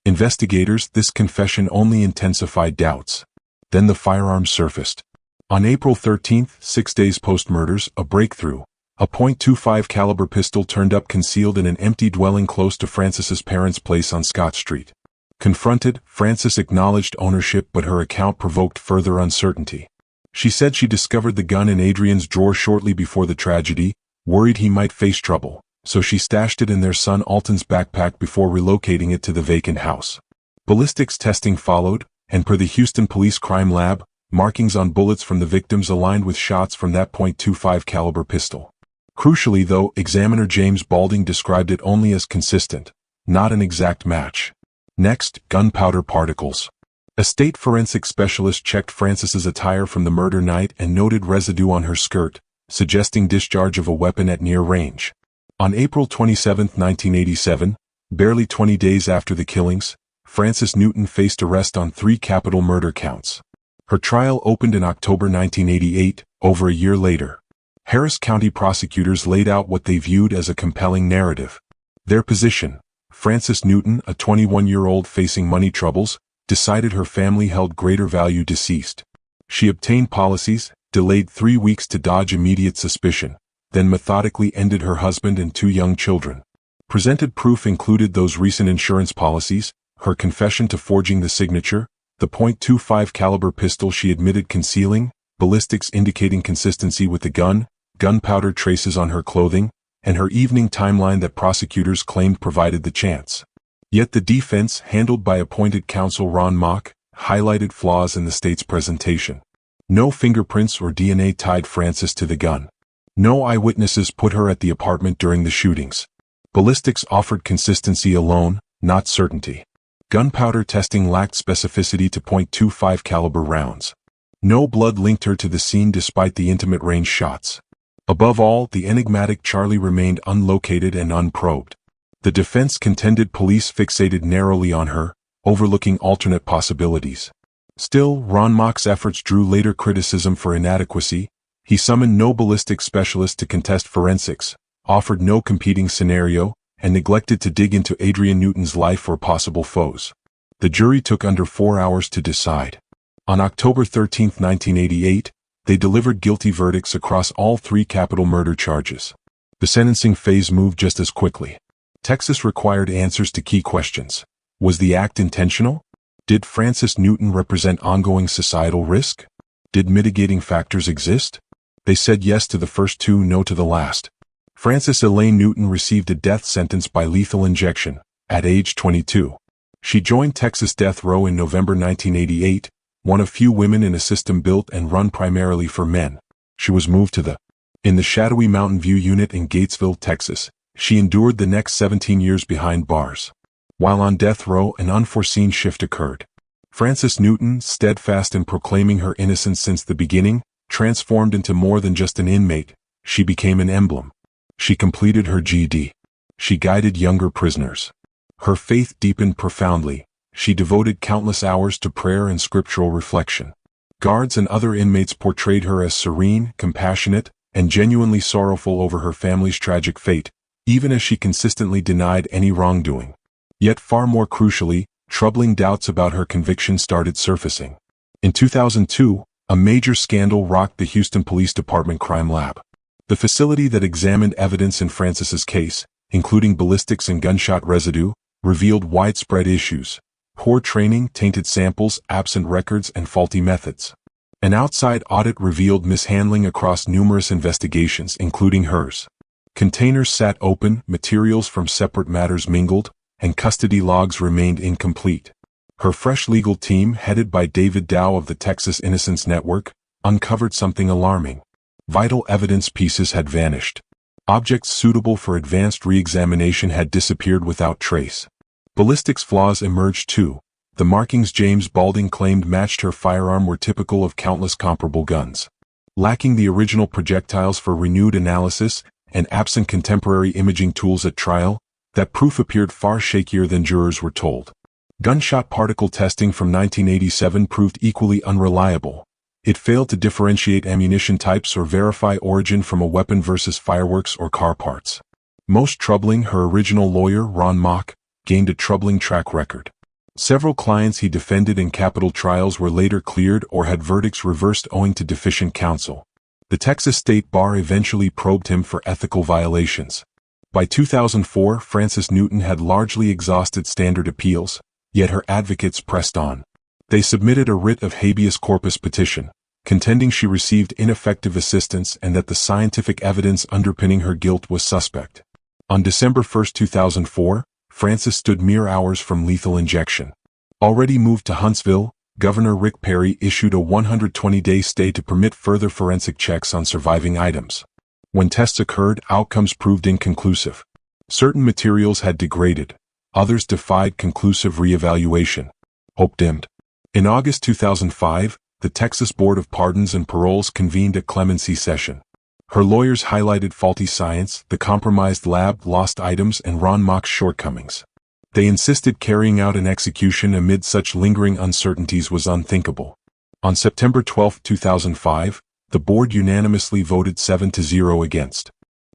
investigators, this confession only intensified doubts. Then the firearms surfaced. On April 13, 6 days post-murders, a breakthrough. A .25 caliber pistol turned up concealed in an empty dwelling close to Frances's parents' place on Scott Street. Confronted, Frances acknowledged ownership, but her account provoked further uncertainty. She said she discovered the gun in Adrian's drawer shortly before the tragedy, worried he might face trouble, so she stashed it in their son Alton's backpack before relocating it to the vacant house. Ballistics testing followed, and per the Houston Police Crime Lab, markings on bullets from the victims aligned with shots from that .25 caliber pistol. Crucially though, examiner James Balding described it only as consistent, not an exact match. Next, gunpowder particles. A state forensic specialist checked Frances's attire from the murder night and noted residue on her skirt, suggesting discharge of a weapon at near range. On April 27, 1987, barely 20 days after the killings, Frances Newton faced arrest on 3 capital murder counts. Her trial opened in October 1988, over a year later. Harris County prosecutors laid out what they viewed as a compelling narrative. Their position: Frances Newton, a 21-year-old facing money troubles, decided her family held greater value deceased. She obtained policies, delayed 3 weeks to dodge immediate suspicion, then methodically ended her husband and 2 young children. Presented proof included those recent insurance policies, her confession to forging the signature, the .25 caliber pistol she admitted concealing, ballistics indicating consistency with the gun, gunpowder traces on her clothing, and her evening timeline that prosecutors claimed provided the chance. Yet the defense, handled by appointed counsel Ron Mock, highlighted flaws in the state's presentation. No fingerprints or DNA tied Frances to the gun. No eyewitnesses put her at the apartment during the shootings. Ballistics offered consistency alone, not certainty. Gunpowder testing lacked specificity to .25 caliber rounds. No blood linked her to the scene despite the intimate range shots. Above all, the enigmatic Charlie remained unlocated and unprobed. The defense contended police fixated narrowly on her, overlooking alternate possibilities. Still, Ron Mock's efforts drew later criticism for inadequacy. He summoned no ballistic specialist to contest forensics, offered no competing scenario, and neglected to dig into Adrienne Newton's life or possible foes. The jury took under 4 hours to decide. On October 13, 1988, they delivered guilty verdicts across all 3 capital murder charges. The sentencing phase moved just as quickly. Texas required answers to key questions. Was the act intentional? Did Frances Newton represent ongoing societal risk? Did mitigating factors exist? They said yes to the first 2, no to the last. Frances Elaine Newton received a death sentence by lethal injection, at age 22. She joined Texas death row in November 1988, one of few women in a system built and run primarily for men. She was moved to in the shadowy Mountain View unit in Gatesville, Texas. She endured the next 17 years behind bars. While on death row, an unforeseen shift occurred. Frances Newton, steadfast in proclaiming her innocence since the beginning, transformed into more than just an inmate. She became an emblem. She completed her GED. She guided younger prisoners. Her faith deepened profoundly. She devoted countless hours to prayer and scriptural reflection. Guards and other inmates portrayed her as serene, compassionate, and genuinely sorrowful over her family's tragic fate, even as she consistently denied any wrongdoing. Yet far more crucially, troubling doubts about her conviction started surfacing. In 2002, a major scandal rocked the Houston Police Department crime lab. The facility that examined evidence in Frances's case, including ballistics and gunshot residue, revealed widespread issues: poor training, tainted samples, absent records, and faulty methods. An outside audit revealed mishandling across numerous investigations, including hers. Containers sat open, materials from separate matters mingled, and custody logs remained incomplete. Her fresh legal team, headed by David Dow of the Texas Innocence Network, uncovered something alarming. Vital evidence pieces had vanished. Objects suitable for advanced re-examination had disappeared without trace. Ballistics flaws emerged too. The markings James Balding claimed matched her firearm were typical of countless comparable guns. Lacking the original projectiles for renewed analysis, and absent contemporary imaging tools at trial, that proof appeared far shakier than jurors were told. Gunshot particle testing from 1987 proved equally unreliable. It failed to differentiate ammunition types or verify origin from a weapon versus fireworks or car parts. Most troubling, her original lawyer, Ron Mock, gained a troubling track record. Several clients he defended in capital trials were later cleared or had verdicts reversed owing to deficient counsel. The Texas State Bar eventually probed him for ethical violations. By 2004, Frances Newton had largely exhausted standard appeals, yet her advocates pressed on. They submitted a writ of habeas corpus petition, contending she received ineffective assistance and that the scientific evidence underpinning her guilt was suspect. On December 1, 2004, Frances stood mere hours from lethal injection. Already moved to Huntsville, Governor Rick Perry issued a 120-day stay to permit further forensic checks on surviving items. When tests occurred, outcomes proved inconclusive. Certain materials had degraded. Others defied conclusive reevaluation. Hope dimmed. In August 2005, the Texas Board of Pardons and Paroles convened a clemency session. Her lawyers highlighted faulty science, the compromised lab, lost items, and Ron Mock's shortcomings. They insisted carrying out an execution amid such lingering uncertainties was unthinkable. On September 12, 2005, the board unanimously voted 7-0 against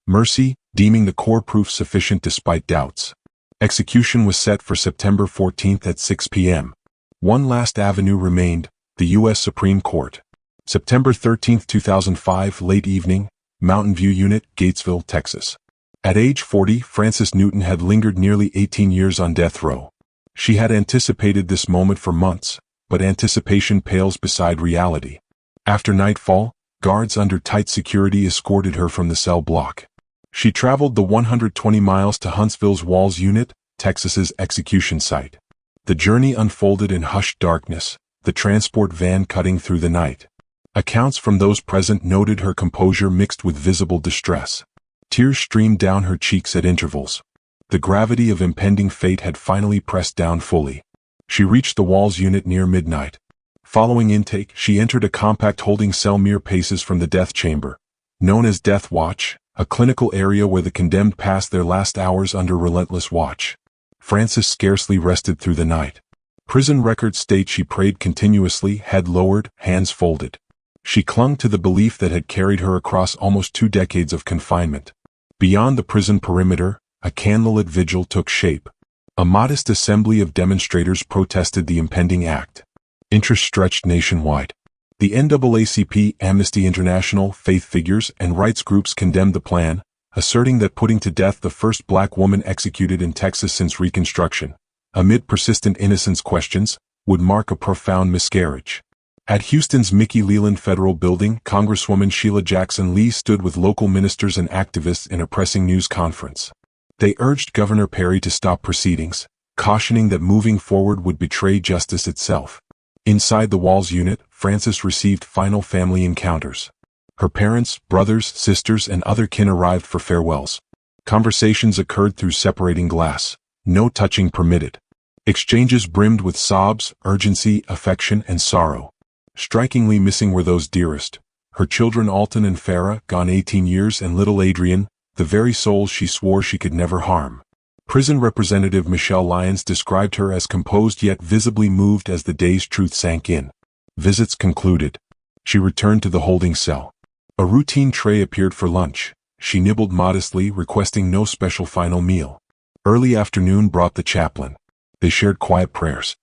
mercy, deeming the core proof sufficient despite doubts. Execution was set for September 14 at 6 p.m. One last avenue remained, the U.S. Supreme Court. September 13, 2005, late evening, Mountain View Unit, Gatesville, Texas. At age 40, Frances Newton had lingered nearly 18 years on death row. She had anticipated this moment for months, but anticipation pales beside reality. After nightfall, guards under tight security escorted her from the cell block. She traveled the 120 miles to Huntsville's Walls Unit, Texas's execution site. The journey unfolded in hushed darkness, the transport van cutting through the night. Accounts from those present noted her composure mixed with visible distress. Tears streamed down her cheeks at intervals. The gravity of impending fate had finally pressed down fully. She reached the Walls Unit near midnight. Following intake, she entered a compact holding cell mere paces from the death chamber, known as Death Watch, a clinical area where the condemned passed their last hours under relentless watch. Frances scarcely rested through the night. Prison records state she prayed continuously, head lowered, hands folded. She clung to the belief that had carried her across almost 2 decades of confinement. Beyond the prison perimeter, a candlelit vigil took shape. A modest assembly of demonstrators protested the impending act. Interest stretched nationwide. The NAACP, Amnesty International, faith figures, and rights groups condemned the plan, asserting that putting to death the first black woman executed in Texas since Reconstruction, amid persistent innocence questions, would mark a profound miscarriage. At Houston's Mickey Leland Federal Building, Congresswoman Sheila Jackson Lee stood with local ministers and activists in a pressing news conference. They urged Governor Perry to stop proceedings, cautioning that moving forward would betray justice itself. Inside the Walls Unit, Frances received final family encounters. Her parents, brothers, sisters, and other kin arrived for farewells. Conversations occurred through separating glass, no touching permitted. Exchanges brimmed with sobs, urgency, affection, and sorrow. Strikingly missing were those dearest, her children Alton and Farah, gone 18 years, and little Adrian, the very souls she swore she could never harm. Prison Representative Michelle Lyons described her as composed yet visibly moved as the day's truth sank in. Visits concluded. She returned to the holding cell. A routine tray appeared for lunch. She nibbled modestly, requesting no special final meal. Early afternoon brought the chaplain. They shared quiet prayers.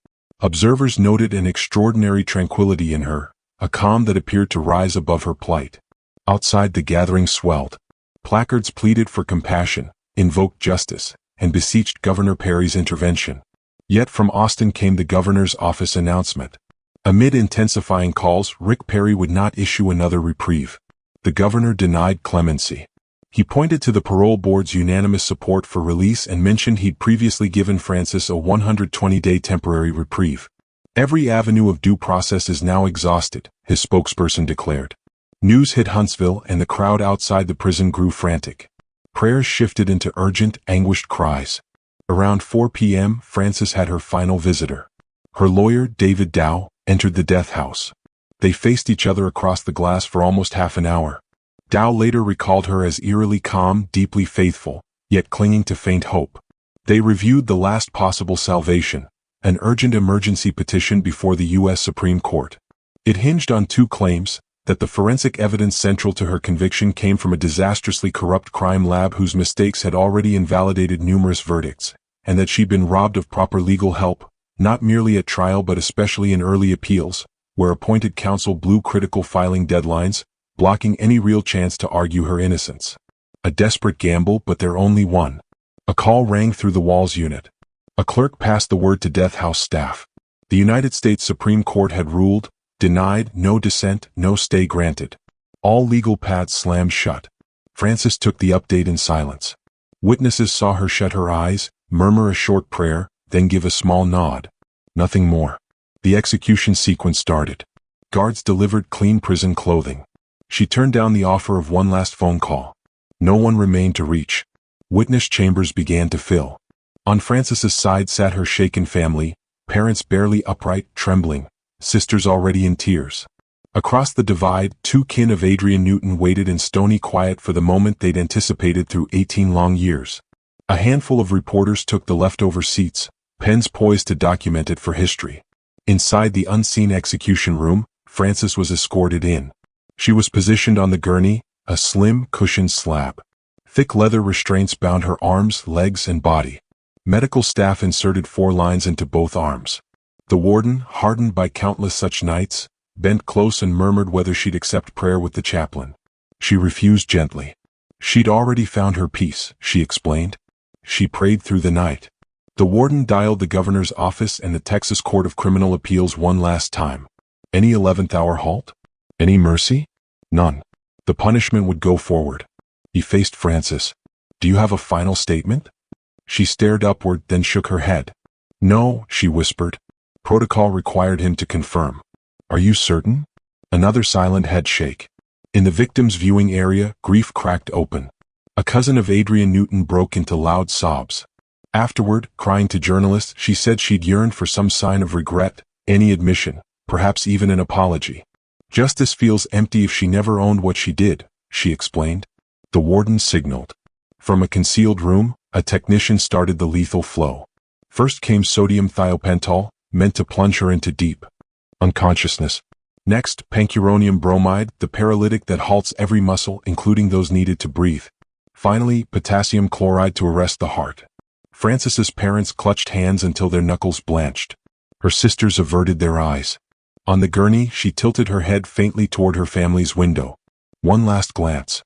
Observers noted an extraordinary tranquility in her, a calm that appeared to rise above her plight. Outside, the gathering swelled. Placards pleaded for compassion, invoked justice, and beseeched Governor Perry's intervention. Yet from Austin came the governor's office announcement. Amid intensifying calls, Rick Perry would not issue another reprieve. The governor denied clemency. He pointed to the parole board's unanimous support for release and mentioned he'd previously given Frances a 120-day temporary reprieve. Every avenue of due process is now exhausted, his spokesperson declared. News hit Huntsville and the crowd outside the prison grew frantic. Prayers shifted into urgent, anguished cries. Around 4 p.m., Frances had her final visitor. Her lawyer, David Dow, entered the death house. They faced each other across the glass for almost half an hour. Dow later recalled her as eerily calm, deeply faithful, yet clinging to faint hope. They reviewed the last possible salvation, an urgent emergency petition before the U.S. Supreme Court. It hinged on 2 claims, that the forensic evidence central to her conviction came from a disastrously corrupt crime lab whose mistakes had already invalidated numerous verdicts, and that she'd been robbed of proper legal help, not merely at trial but especially in early appeals, where appointed counsel blew critical filing deadlines, blocking any real chance to argue her innocence. A desperate gamble, but their only one. A call rang through the Walls Unit. A clerk passed the word to death house staff. The United States Supreme Court had ruled, denied, no dissent, no stay granted. All legal paths slammed shut. Frances took the update in silence. Witnesses saw her shut her eyes, murmur a short prayer, then give a small nod. Nothing more. The execution sequence started. Guards delivered clean prison clothing. She turned down the offer of one last phone call. No one remained to reach. Witness chambers began to fill. On Frances's side sat her shaken family, parents barely upright, trembling, sisters already in tears. Across the divide, two kin of Adrian Newton waited in stony quiet for the moment they'd anticipated through 18 long years. A handful of reporters took the leftover seats, pens poised to document it for history. Inside the unseen execution room, Frances was escorted in. She was positioned on the gurney, a slim, cushioned slab. Thick leather restraints bound her arms, legs, and body. Medical staff inserted 4 lines into both arms. The warden, hardened by countless such nights, bent close and murmured whether she'd accept prayer with the chaplain. She refused gently. She'd already found her peace, she explained. She prayed through the night. The warden dialed the governor's office and the Texas Court of Criminal Appeals one last time. Any 11th hour halt? Any mercy? None. The punishment would go forward. He faced Frances. Do you have a final statement? She stared upward, then shook her head. No, she whispered. Protocol required him to confirm. Are you certain? Another silent head shake. In the victim's viewing area, grief cracked open. A cousin of Adrian Newton broke into loud sobs. Afterward, crying to journalists, she said she'd yearned for some sign of regret, any admission, perhaps even an apology. Justice feels empty if she never owned what she did, she explained. The warden signaled. From a concealed room, a technician started the lethal flow. First came sodium thiopental, meant to plunge her into deep unconsciousness. Next, pancuronium bromide, the paralytic that halts every muscle, including those needed to breathe. Finally, potassium chloride to arrest the heart. Frances's parents clutched hands until their knuckles blanched. Her sisters averted their eyes. On the gurney, she tilted her head faintly toward her family's window. One last glance.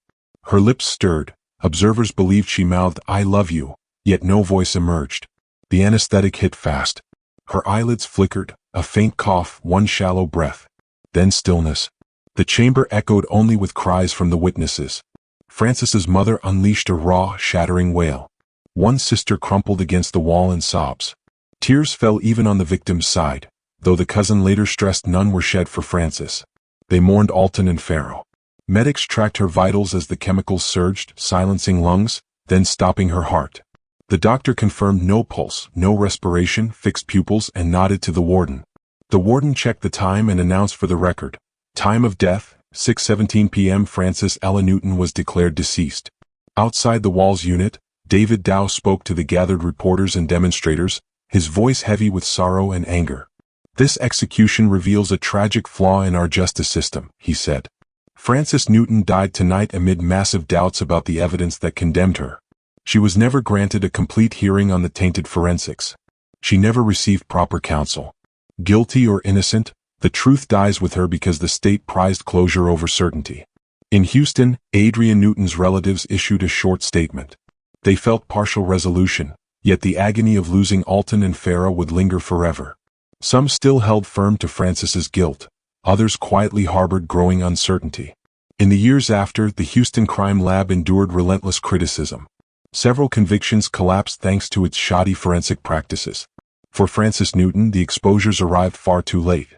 Her lips stirred. Observers believed she mouthed, "I love you," yet no voice emerged. The anesthetic hit fast. Her eyelids flickered, a faint cough, one shallow breath. Then stillness. The chamber echoed only with cries from the witnesses. Frances's mother unleashed a raw, shattering wail. One sister crumpled against the wall in sobs. Tears fell even on the victim's side, though the cousin later stressed none were shed for Frances. They mourned Alton and Farrow. Medics tracked her vitals as the chemicals surged, silencing lungs, then stopping her heart. The doctor confirmed no pulse, no respiration, fixed pupils, and nodded to the warden. The warden checked the time and announced for the record. Time of death, 6:17 p.m. Frances Ella Newton was declared deceased. Outside the Walls unit, David Dow spoke to the gathered reporters and demonstrators, his voice heavy with sorrow and anger. This execution reveals a tragic flaw in our justice system, he said. Frances Newton died tonight amid massive doubts about the evidence that condemned her. She was never granted a complete hearing on the tainted forensics. She never received proper counsel. Guilty or innocent, the truth dies with her because the state prized closure over certainty. In Houston, Adrian Newton's relatives issued a short statement. They felt partial resolution, yet the agony of losing Alton and Farrow would linger forever. Some still held firm to Frances's guilt. Others quietly harbored growing uncertainty. In the years after, the Houston Crime Lab endured relentless criticism. Several convictions collapsed thanks to its shoddy forensic practices. For Frances Newton, the exposures arrived far too late.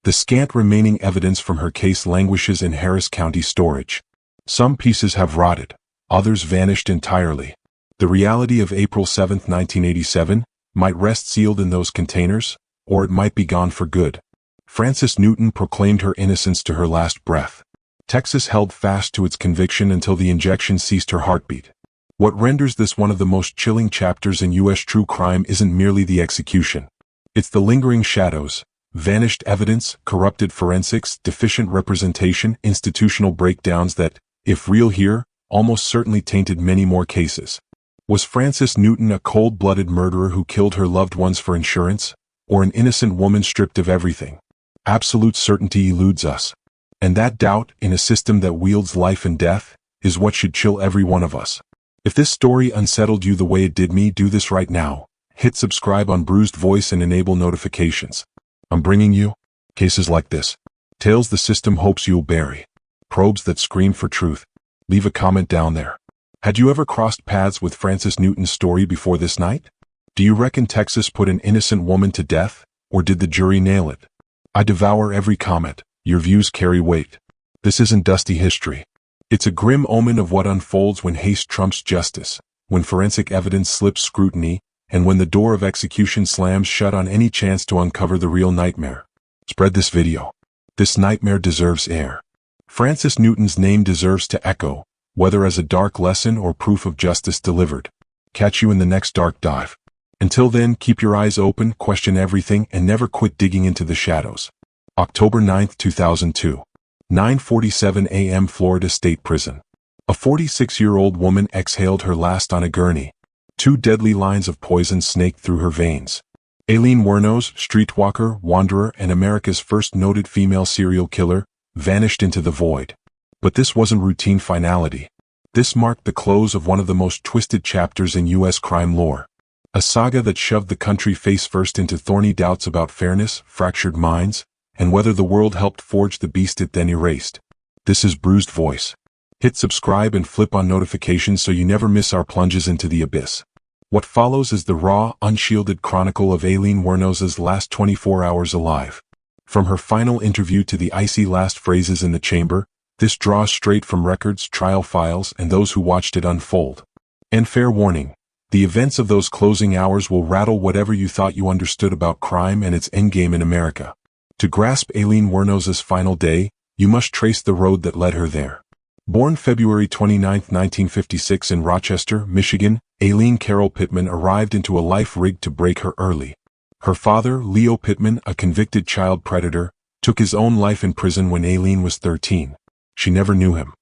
The scant remaining evidence from her case languishes in Harris County storage. Some pieces have rotted, others vanished entirely. The reality of April 7, 1987, might rest sealed in those containers, or it might be gone for good. Frances Newton proclaimed her innocence to her last breath. Texas held fast to its conviction until the injection ceased her heartbeat. What renders this one of the most chilling chapters in U.S. true crime isn't merely the execution. It's the lingering shadows, vanished evidence, corrupted forensics, deficient representation, institutional breakdowns that, if real here, almost certainly tainted many more cases. Was Frances Newton a cold-blooded murderer who killed her loved ones for insurance, or an innocent woman stripped of everything? Absolute certainty eludes us. And that doubt, in a system that wields life and death, is what should chill every one of us. If this story unsettled you the way it did me, do this right now. Hit subscribe on Bruised Voice and enable notifications. I'm bringing you cases like this. Tales the system hopes you'll bury. Probes that scream for truth. Leave a comment down there. Had you ever crossed paths with Frances Newton's story before this night? Do you reckon Texas put an innocent woman to death, or did the jury nail it? I devour every comment. Your views carry weight. This isn't dusty history. It's a grim omen of what unfolds when haste trumps justice, when forensic evidence slips scrutiny, and when the door of execution slams shut on any chance to uncover the real nightmare. Spread this video. This nightmare deserves air. Francis Newton's name deserves to echo, whether as a dark lesson or proof of justice delivered. Catch you in the next dark dive. Until then, keep your eyes open, question everything, and never quit digging into the shadows. October 9, 2002. 9:47 a.m. Florida State Prison. A 46-year-old woman exhaled her last on a gurney. 2 deadly lines of poison snaked through her veins. Aileen Wuornos, streetwalker, wanderer, and America's first noted female serial killer, vanished into the void. But this wasn't routine finality. This marked the close of one of the most twisted chapters in U.S. crime lore. A saga that shoved the country face first into thorny doubts about fairness, fractured minds, and whether the world helped forge the beast it then erased. This is Bruised Voice. Hit subscribe and flip on notifications so you never miss our plunges into the abyss. What follows is the raw, unshielded chronicle of Aileen Wuornos' last 24 hours alive. From her final interview to the icy last phrases in the chamber, this draws straight from records, trial files, and those who watched it unfold. And fair warning, the events of those closing hours will rattle whatever you thought you understood about crime and its endgame in America. To grasp Aileen Wuornos' final day, you must trace the road that led her there. Born February 29, 1956 in Rochester, Michigan, Aileen Carol Pittman arrived into a life rigged to break her early. Her father, Leo Pittman, a convicted child predator, took his own life in prison when Aileen was 13. She never knew him.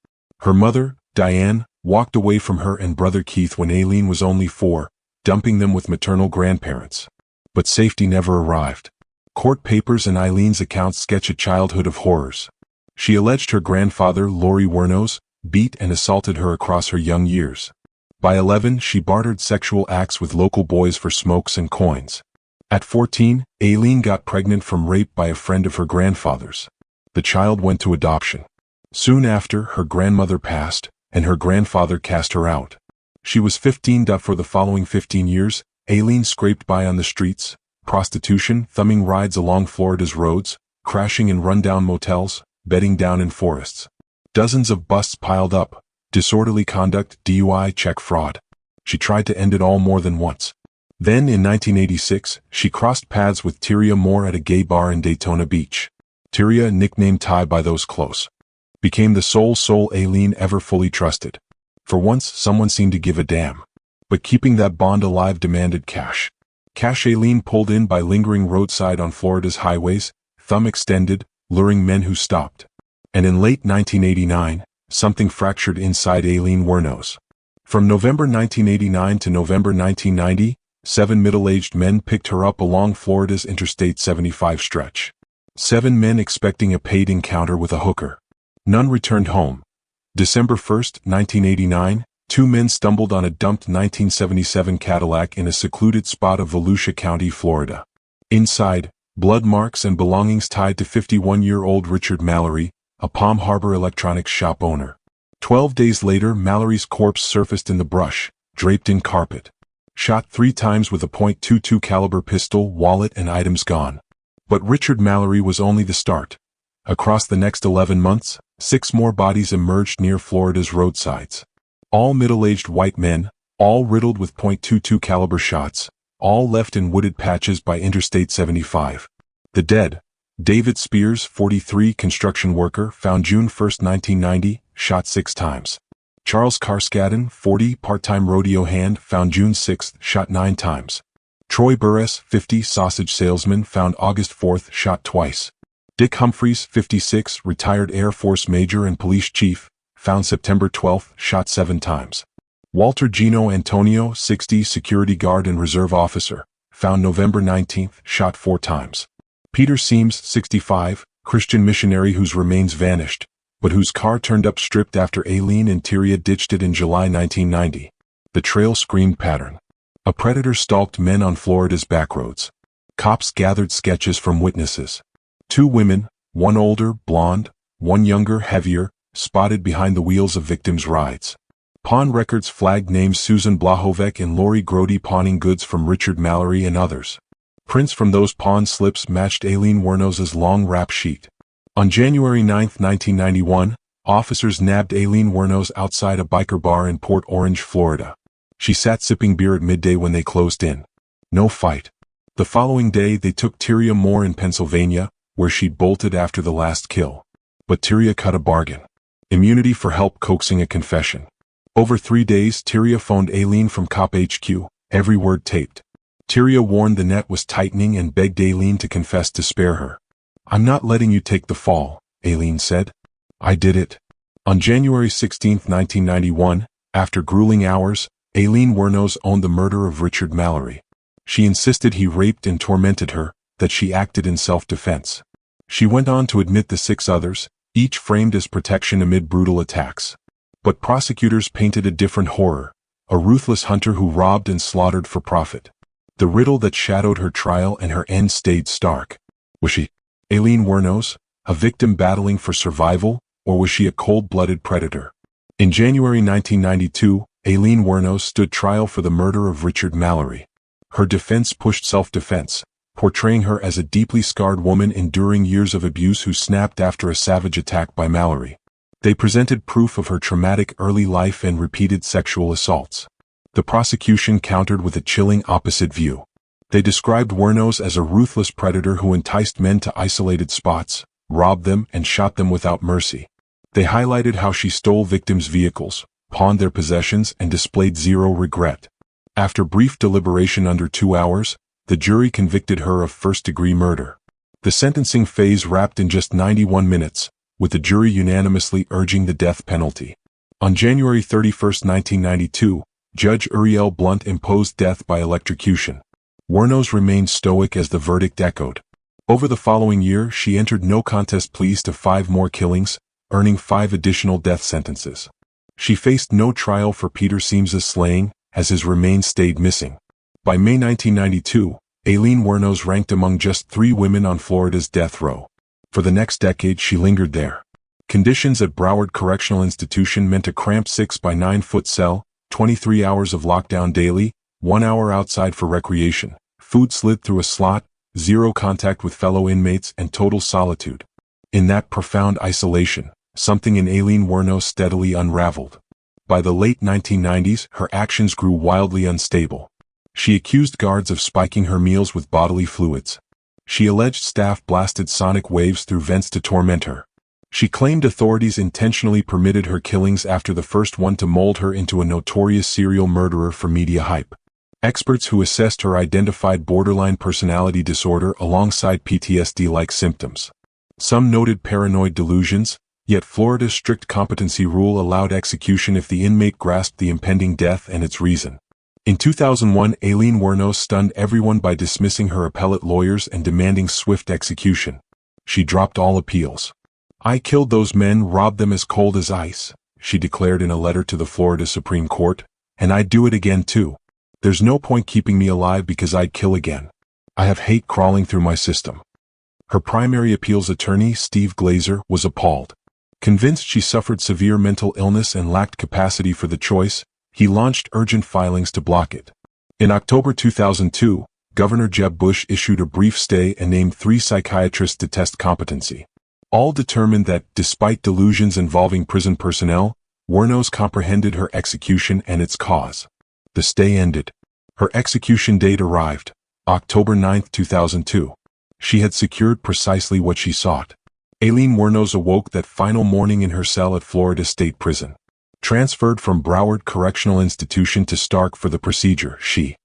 Her mother, Diane, walked away from her and brother Keith when Aileen was only 4, dumping them with maternal grandparents. But safety never arrived. Court papers and Aileen's accounts sketch a childhood of horrors. She alleged her grandfather, Lori Wuornos, beat and assaulted her across her young years. By 11, she bartered sexual acts with local boys for smokes and coins. At 14, Aileen got pregnant from rape by a friend of her grandfather's. The child went to adoption. Soon after, her grandmother passed, and her grandfather cast her out. She was 15. For the following 15 years, Aileen scraped by on the streets, prostitution, thumbing rides along Florida's roads, crashing in rundown motels, bedding down in forests. Dozens of busts piled up, disorderly conduct, DUI, check fraud. She tried to end it all more than once. Then, in 1986, she crossed paths with Tyria Moore at a gay bar in Daytona Beach. Tyria, nicknamed Ty by those close, became the sole soul Aileen ever fully trusted. For once, someone seemed to give a damn. But keeping that bond alive demanded cash. Cash Aileen pulled in by lingering roadside on Florida's highways, thumb extended, luring men who stopped. And in late 1989, something fractured inside Aileen Wuornos. From November 1989 to November 1990, 7 middle-aged men picked her up along Florida's Interstate 75 stretch. 7 men expecting a paid encounter with a hooker. None returned home. December 1, 1989, 2 men stumbled on a dumped 1977 Cadillac in a secluded spot of Volusia County, Florida. Inside, blood marks and belongings tied to 51-year-old Richard Mallory, a Palm Harbor electronics shop owner. 12 days later, Mallory's corpse surfaced in the brush, draped in carpet. Shot 3 times with a .22 caliber pistol, wallet and items gone. But Richard Mallory was only the start. Across the next 11 months, 6 more bodies emerged near Florida's roadsides. All middle-aged white men, all riddled with .22 caliber shots, all left in wooded patches by Interstate 75. The dead: David Spears, 43, construction worker, found June 1, 1990, shot 6 times. Charles Carskadden, 40, part-time rodeo hand, found June 6, shot 9 times. Troy Burress, 50, sausage salesman, found August 4, shot twice. Dick Humphreys, 56, retired Air Force major and police chief, found September 12, shot 7 times. Walter Gino Antonio, 60, security guard and reserve officer, found November 19, shot 4 times. Peter Seams, 65, Christian missionary whose remains vanished, but whose car turned up stripped after Aileen and Tyria ditched it in July 1990. The trail screamed pattern. A predator stalked men on Florida's backroads. Cops gathered sketches from witnesses. 2 women, one older, blonde, one younger, heavier, spotted behind the wheels of victims' rides. Pawn records flagged names Susan Blahovec and Lori Grody pawning goods from Richard Mallory and others. Prints from those pawn slips matched Aileen Wuornos' long rap sheet. On January 9, 1991, officers nabbed Aileen Wuornos outside a biker bar in Port Orange, Florida. She sat sipping beer at midday when they closed in. No fight. The following day they took Tyria Moore in Pennsylvania, where she'd bolted after the last kill. But Tyria cut a bargain. Immunity for help coaxing a confession. Over 3 days Tyria phoned Aileen from Cop HQ, every word taped. Tyria warned the net was tightening and begged Aileen to confess to spare her. "I'm not letting you take the fall," Aileen said. "I did it." On January 16, 1991, after grueling hours, Aileen Wuornos owned the murder of Richard Mallory. She insisted he raped and tormented her, that she acted in self-defense. She went on to admit the 6 others, each framed as protection amid brutal attacks. But prosecutors painted a different horror, a ruthless hunter who robbed and slaughtered for profit. The riddle that shadowed her trial and her end stayed stark. Was she, Aileen Wuornos, a victim battling for survival, or was she a cold-blooded predator? In January 1992, Aileen Wuornos stood trial for the murder of Richard Mallory. Her defense pushed self-defense, portraying her as a deeply scarred woman enduring years of abuse who snapped after a savage attack by Mallory. They presented proof of her traumatic early life and repeated sexual assaults. The prosecution countered with a chilling opposite view. They described Wuornos as a ruthless predator who enticed men to isolated spots, robbed them, and shot them without mercy. They highlighted how she stole victims' vehicles, pawned their possessions, and displayed zero regret. After brief deliberation under 2 hours, the jury convicted her of first-degree murder. The sentencing phase wrapped in just 91 minutes, with the jury unanimously urging the death penalty. On January 31, 1992, Judge Uriel Blunt imposed death by electrocution. Wuornos remained stoic as the verdict echoed. Over the following year, she entered no contest pleas to 5 more killings, earning 5 additional death sentences. She faced no trial for Peter Siems's slaying, as his remains stayed missing. By May 1992, Aileen Wuornos ranked among just 3 women on Florida's death row. For the next decade she lingered there. Conditions at Broward Correctional Institution meant a cramped 6 by 9 foot cell, 23 hours of lockdown daily, 1 hour outside for recreation, food slid through a slot, 0 contact with fellow inmates, and total solitude. In that profound isolation, something in Aileen Wuornos steadily unraveled. By the late 1990s, her actions grew wildly unstable. She accused guards of spiking her meals with bodily fluids. She alleged staff blasted sonic waves through vents to torment her. She claimed authorities intentionally permitted her killings after the first one to mold her into a notorious serial murderer for media hype. Experts who assessed her identified borderline personality disorder alongside PTSD-like symptoms. Some noted paranoid delusions, yet Florida's strict competency rule allowed execution if the inmate grasped the impending death and its reason. In 2001, Aileen Wuornos stunned everyone by dismissing her appellate lawyers and demanding swift execution. She dropped all appeals. "I killed those men, robbed them as cold as ice," she declared in a letter to the Florida Supreme Court, "and I'd do it again too. There's no point keeping me alive because I'd kill again. I have hate crawling through my system." Her primary appeals attorney, Steve Glazer, was appalled. Convinced she suffered severe mental illness and lacked capacity for the choice, he launched urgent filings to block it. In October 2002, Governor Jeb Bush issued a brief stay and named 3 psychiatrists to test competency. All determined that, despite delusions involving prison personnel, Wuornos comprehended her execution and its cause. The stay ended. Her execution date arrived, October 9, 2002. She had secured precisely what she sought. Aileen Wuornos awoke that final morning in her cell at Florida State Prison. Transferred from Broward Correctional Institution to Stark for the procedure, she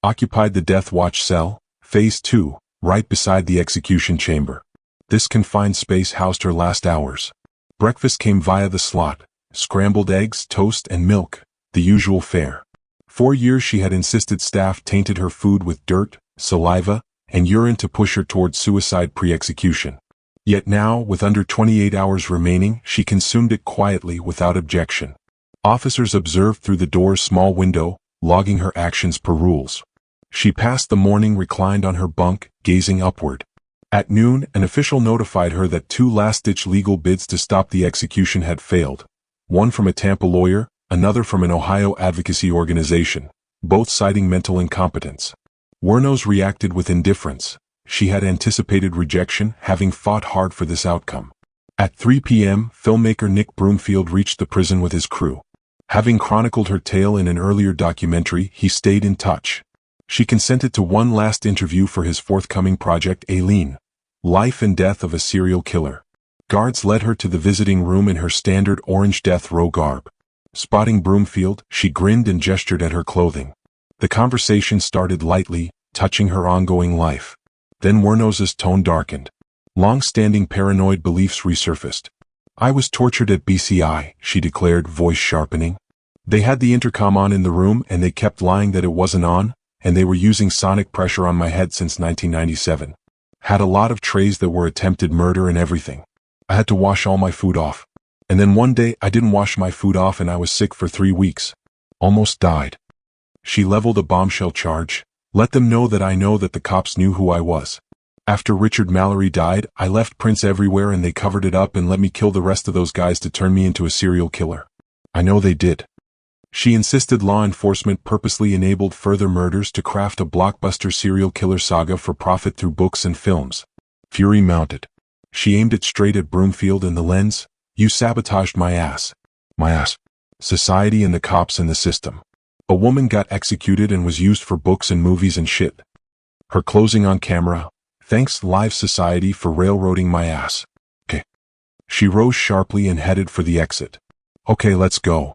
occupied the Death Watch cell, Phase 2, right beside the execution chamber. This confined space housed her last hours. Breakfast came via the slot, scrambled eggs, toast, and milk, the usual fare. 4 years she had insisted staff tainted her food with dirt, saliva, and urine to push her toward suicide pre-execution. Yet now, with under 28 hours remaining, she consumed it quietly without objection. Officers observed through the door's small window, logging her actions per rules. She passed the morning reclined on her bunk, gazing upward. At noon, an official notified her that 2 last-ditch legal bids to stop the execution had failed. One from a Tampa lawyer, another from an Ohio advocacy organization, both citing mental incompetence. Wuornos reacted with indifference. She had anticipated rejection, having fought hard for this outcome. At 3 p.m., filmmaker Nick Broomfield reached the prison with his crew. Having chronicled her tale in an earlier documentary, he stayed in touch. She consented to one last interview for his forthcoming project, Aileen, Life and Death of a Serial Killer. Guards led her to the visiting room in her standard orange death row garb. Spotting Broomfield, she grinned and gestured at her clothing. The conversation started lightly, touching her ongoing life. Then Wernos's tone darkened. Long-standing paranoid beliefs resurfaced. "I was tortured at BCI," she declared, voice sharpening. "They had the intercom on in the room and they kept lying that it wasn't on, and they were using sonic pressure on my head since 1997. Had a lot of trays that were attempted murder and everything. I had to wash all my food off. And then one day I didn't wash my food off and I was sick for 3 weeks. Almost died." She leveled a bombshell charge. "Let them know that the cops knew who I was. After Richard Mallory died, I left prints everywhere and they covered it up and let me kill the rest of those guys to turn me into a serial killer. I know they did." She insisted law enforcement purposely enabled further murders to craft a blockbuster serial killer saga for profit through books and films. Fury mounted. She aimed it straight at Broomfield in the lens. "You sabotaged my ass. My ass. Society and the cops and the system. A woman got executed and was used for books and movies and shit. Her closing on camera. Thanks, Live Society, for railroading my ass. Okay." She rose sharply and headed for the exit. "Okay, let's go."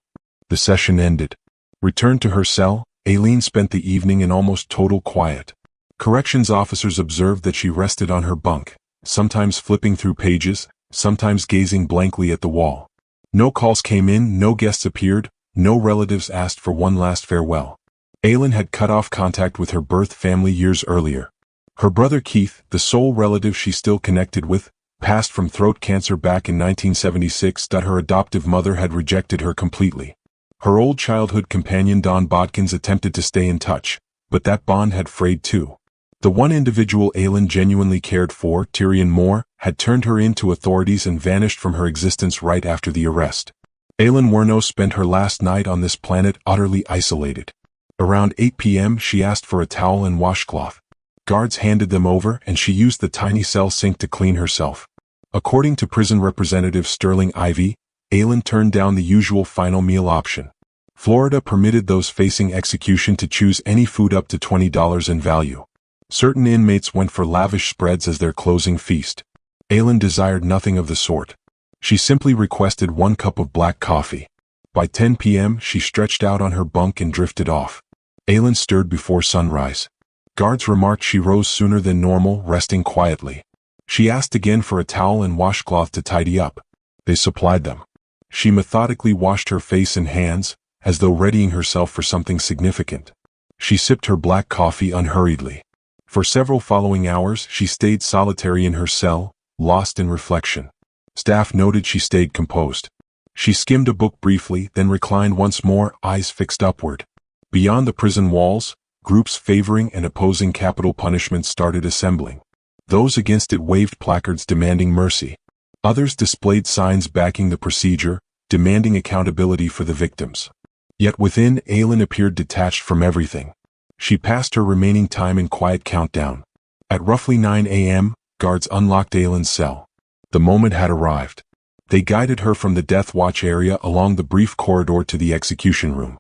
The session ended. Returned to her cell, Aileen spent the evening in almost total quiet. Corrections officers observed that she rested on her bunk, sometimes flipping through pages, sometimes gazing blankly at the wall. No calls came in, no guests appeared, no relatives asked for one last farewell. Aileen had cut off contact with her birth family years earlier. Her brother Keith, the sole relative she still connected with, passed from throat cancer back in 1976. Her adoptive mother had rejected her completely. Her old childhood companion Don Bodkins attempted to stay in touch, but that bond had frayed too. The one individual Aileen genuinely cared for, Tyrion Moore, had turned her into authorities and vanished from her existence right after the arrest. Aileen Wernos spent her last night on this planet utterly isolated. Around 8 p.m. she asked for a towel and washcloth. Guards handed them over and she used the tiny cell sink to clean herself. According to prison representative Sterling Ivey, Aileen turned down the usual final meal option. Florida permitted those facing execution to choose any food up to $20 in value. Certain inmates went for lavish spreads as their closing feast. Aileen desired nothing of the sort. She simply requested 1 cup of black coffee. By 10 p.m. she stretched out on her bunk and drifted off. Aileen stirred before sunrise. Guards remarked she rose sooner than normal, resting quietly. She asked again for a towel and washcloth to tidy up. They supplied them. She methodically washed her face and hands, as though readying herself for something significant. She sipped her black coffee unhurriedly. For several following hours she stayed solitary in her cell, lost in reflection. Staff noted she stayed composed. She skimmed a book briefly, then reclined once more, eyes fixed upward. Beyond the prison walls, groups favoring and opposing capital punishment started assembling. Those against it waved placards demanding mercy. Others displayed signs backing the procedure, demanding accountability for the victims. Yet within, Aileen appeared detached from everything. She passed her remaining time in quiet countdown. At roughly 9 a.m., guards unlocked Aileen's cell. The moment had arrived. They guided her from the death watch area along the brief corridor to the execution room.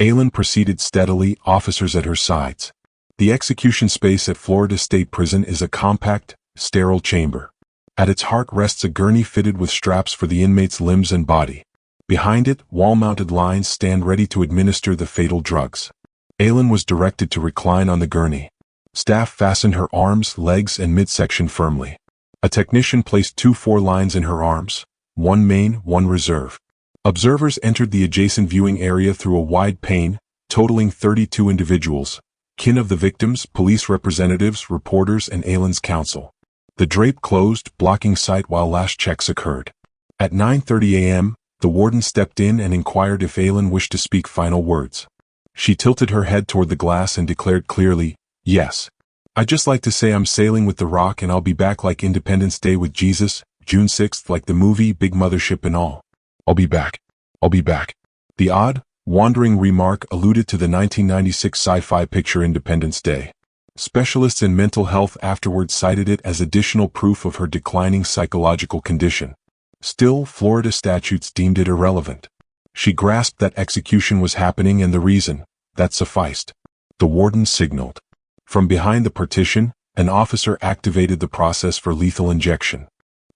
Aileen proceeded steadily, officers at her sides. The execution space at Florida State Prison is a compact, sterile chamber. At its heart rests a gurney fitted with straps for the inmate's limbs and body. Behind it, wall-mounted lines stand ready to administer the fatal drugs. Aileen was directed to recline on the gurney. Staff fastened her arms, legs, and midsection firmly. A technician placed 2 4-lines in her arms, 1 main, 1 reserve. Observers entered the adjacent viewing area through a wide pane, totaling 32 individuals, kin of the victims, police representatives, reporters, and Aileen's counsel. The drape closed, blocking sight while last checks occurred. At 9:30 a.m., the warden stepped in and inquired if Aileen wished to speak final words. She tilted her head toward the glass and declared clearly, "Yes. I'd just like to say I'm sailing with the Rock and I'll be back like Independence Day with Jesus, June 6th like the movie Big Mothership and all. I'll be back. I'll be back." The odd, wandering remark alluded to the 1996 sci-fi picture Independence Day. Specialists in mental health afterwards cited it as additional proof of her declining psychological condition. Still, Florida statutes deemed it irrelevant. She grasped that execution was happening and the reason, that sufficed. The warden signaled. From behind the partition, an officer activated the process for lethal injection.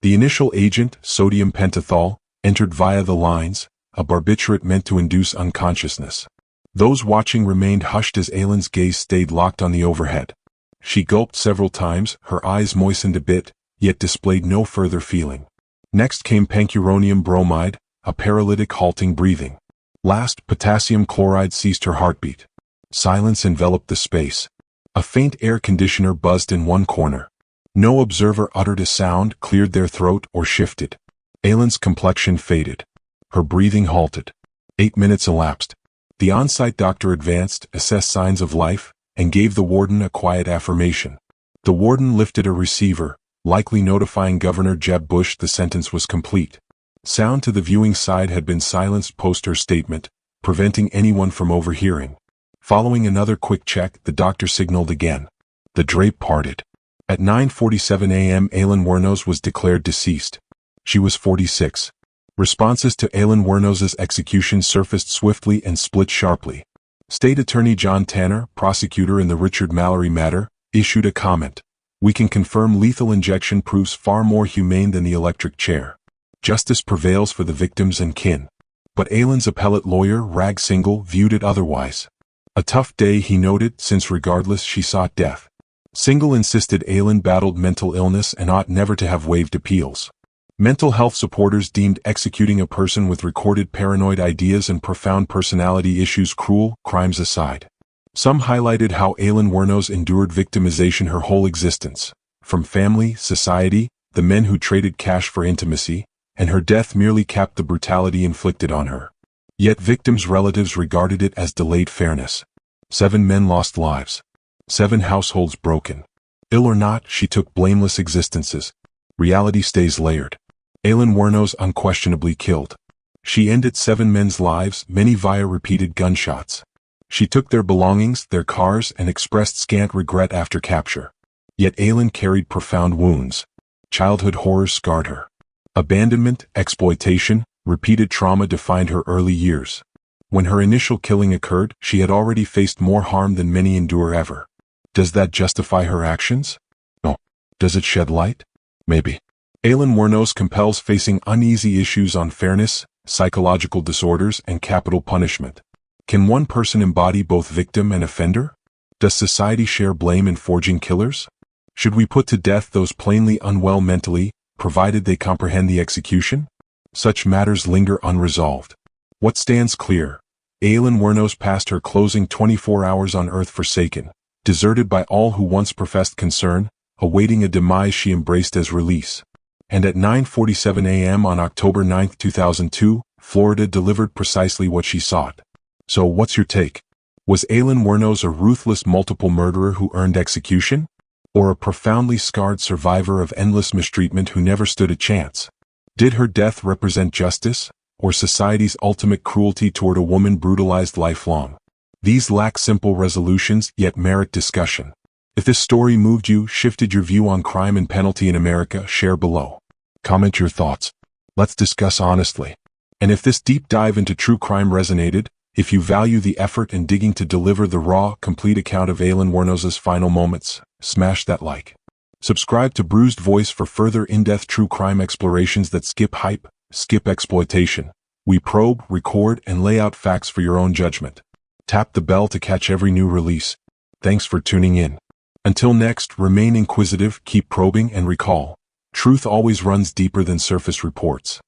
The initial agent, sodium pentothal, entered via the lines, a barbiturate meant to induce unconsciousness. Those watching remained hushed as Aylin's gaze stayed locked on the overhead. She gulped several times, her eyes moistened a bit, yet displayed no further feeling. Next came pancuronium bromide, a paralytic halting breathing. Last, potassium chloride ceased her heartbeat. Silence enveloped the space. A faint air conditioner buzzed in one corner. No observer uttered a sound, cleared their throat, or shifted. Aylin's complexion faded. Her breathing halted. 8 minutes elapsed. The on-site doctor advanced, assessed signs of life, and gave the warden a quiet affirmation. The warden lifted a receiver, likely notifying Governor Jeb Bush the sentence was complete. Sound to the viewing side had been silenced post her statement, preventing anyone from overhearing. Following another quick check, the doctor signaled again. The drape parted. At 9:47 a.m. Aylin Wuornos was declared deceased. She was 46. Responses to Aylin Wuornos's execution surfaced swiftly and split sharply. State Attorney John Tanner, prosecutor in the Richard Mallory matter, issued a comment. "We can confirm lethal injection proves far more humane than the electric chair. Justice prevails for the victims and kin." But Aylin's appellate lawyer, Rag Singhal, viewed it otherwise. A tough day, he noted, since regardless she sought death. Singhal insisted Aylin battled mental illness and ought never to have waived appeals. Mental health supporters deemed executing a person with recorded paranoid ideas and profound personality issues cruel, crimes aside. Some highlighted how Aylin Wuornos endured victimization her whole existence, from family, society, the men who traded cash for intimacy, and her death merely capped the brutality inflicted on her. Yet victims' relatives regarded it as delayed fairness. 7 men lost lives. 7 households broken. Ill or not, she took blameless existences. Reality stays layered. Aylin Wuornos unquestionably killed. She ended 7 men's lives, many via repeated gunshots. She took their belongings, their cars, and expressed scant regret after capture. Yet Aylin carried profound wounds. Childhood horrors scarred her. Abandonment, exploitation, repeated trauma defined her early years. When her initial killing occurred, she had already faced more harm than many endure ever. Does that justify her actions? No. Does it shed light? Maybe. Aylin Wuornos compels facing uneasy issues on fairness, psychological disorders, and capital punishment. Can one person embody both victim and offender? Does society share blame in forging killers? Should we put to death those plainly unwell mentally, provided they comprehend the execution? Such matters linger unresolved. What stands clear? Aylin Wuornos passed her closing 24 hours on earth forsaken, deserted by all who once professed concern, awaiting a demise she embraced as release. And at 9:47 a.m. on October 9, 2002, Florida delivered precisely what she sought. So what's your take? Was Aylin Wuornos a ruthless multiple murderer who earned execution? Or a profoundly scarred survivor of endless mistreatment who never stood a chance? Did her death represent justice, or society's ultimate cruelty toward a woman brutalized lifelong? These lack simple resolutions, yet merit discussion. If this story moved you, shifted your view on crime and penalty in America, share below. Comment your thoughts. Let's discuss honestly. And if this deep dive into true crime resonated, if you value the effort and digging to deliver the raw, complete account of Aylin Wuornos's final moments, smash that like. Subscribe to Bruised Voice for further in-depth true crime explorations that skip hype, skip exploitation. We probe, record, and lay out facts for your own judgment. Tap the bell to catch every new release. Thanks for tuning in. Until next, remain inquisitive, keep probing, and recall. Truth always runs deeper than surface reports.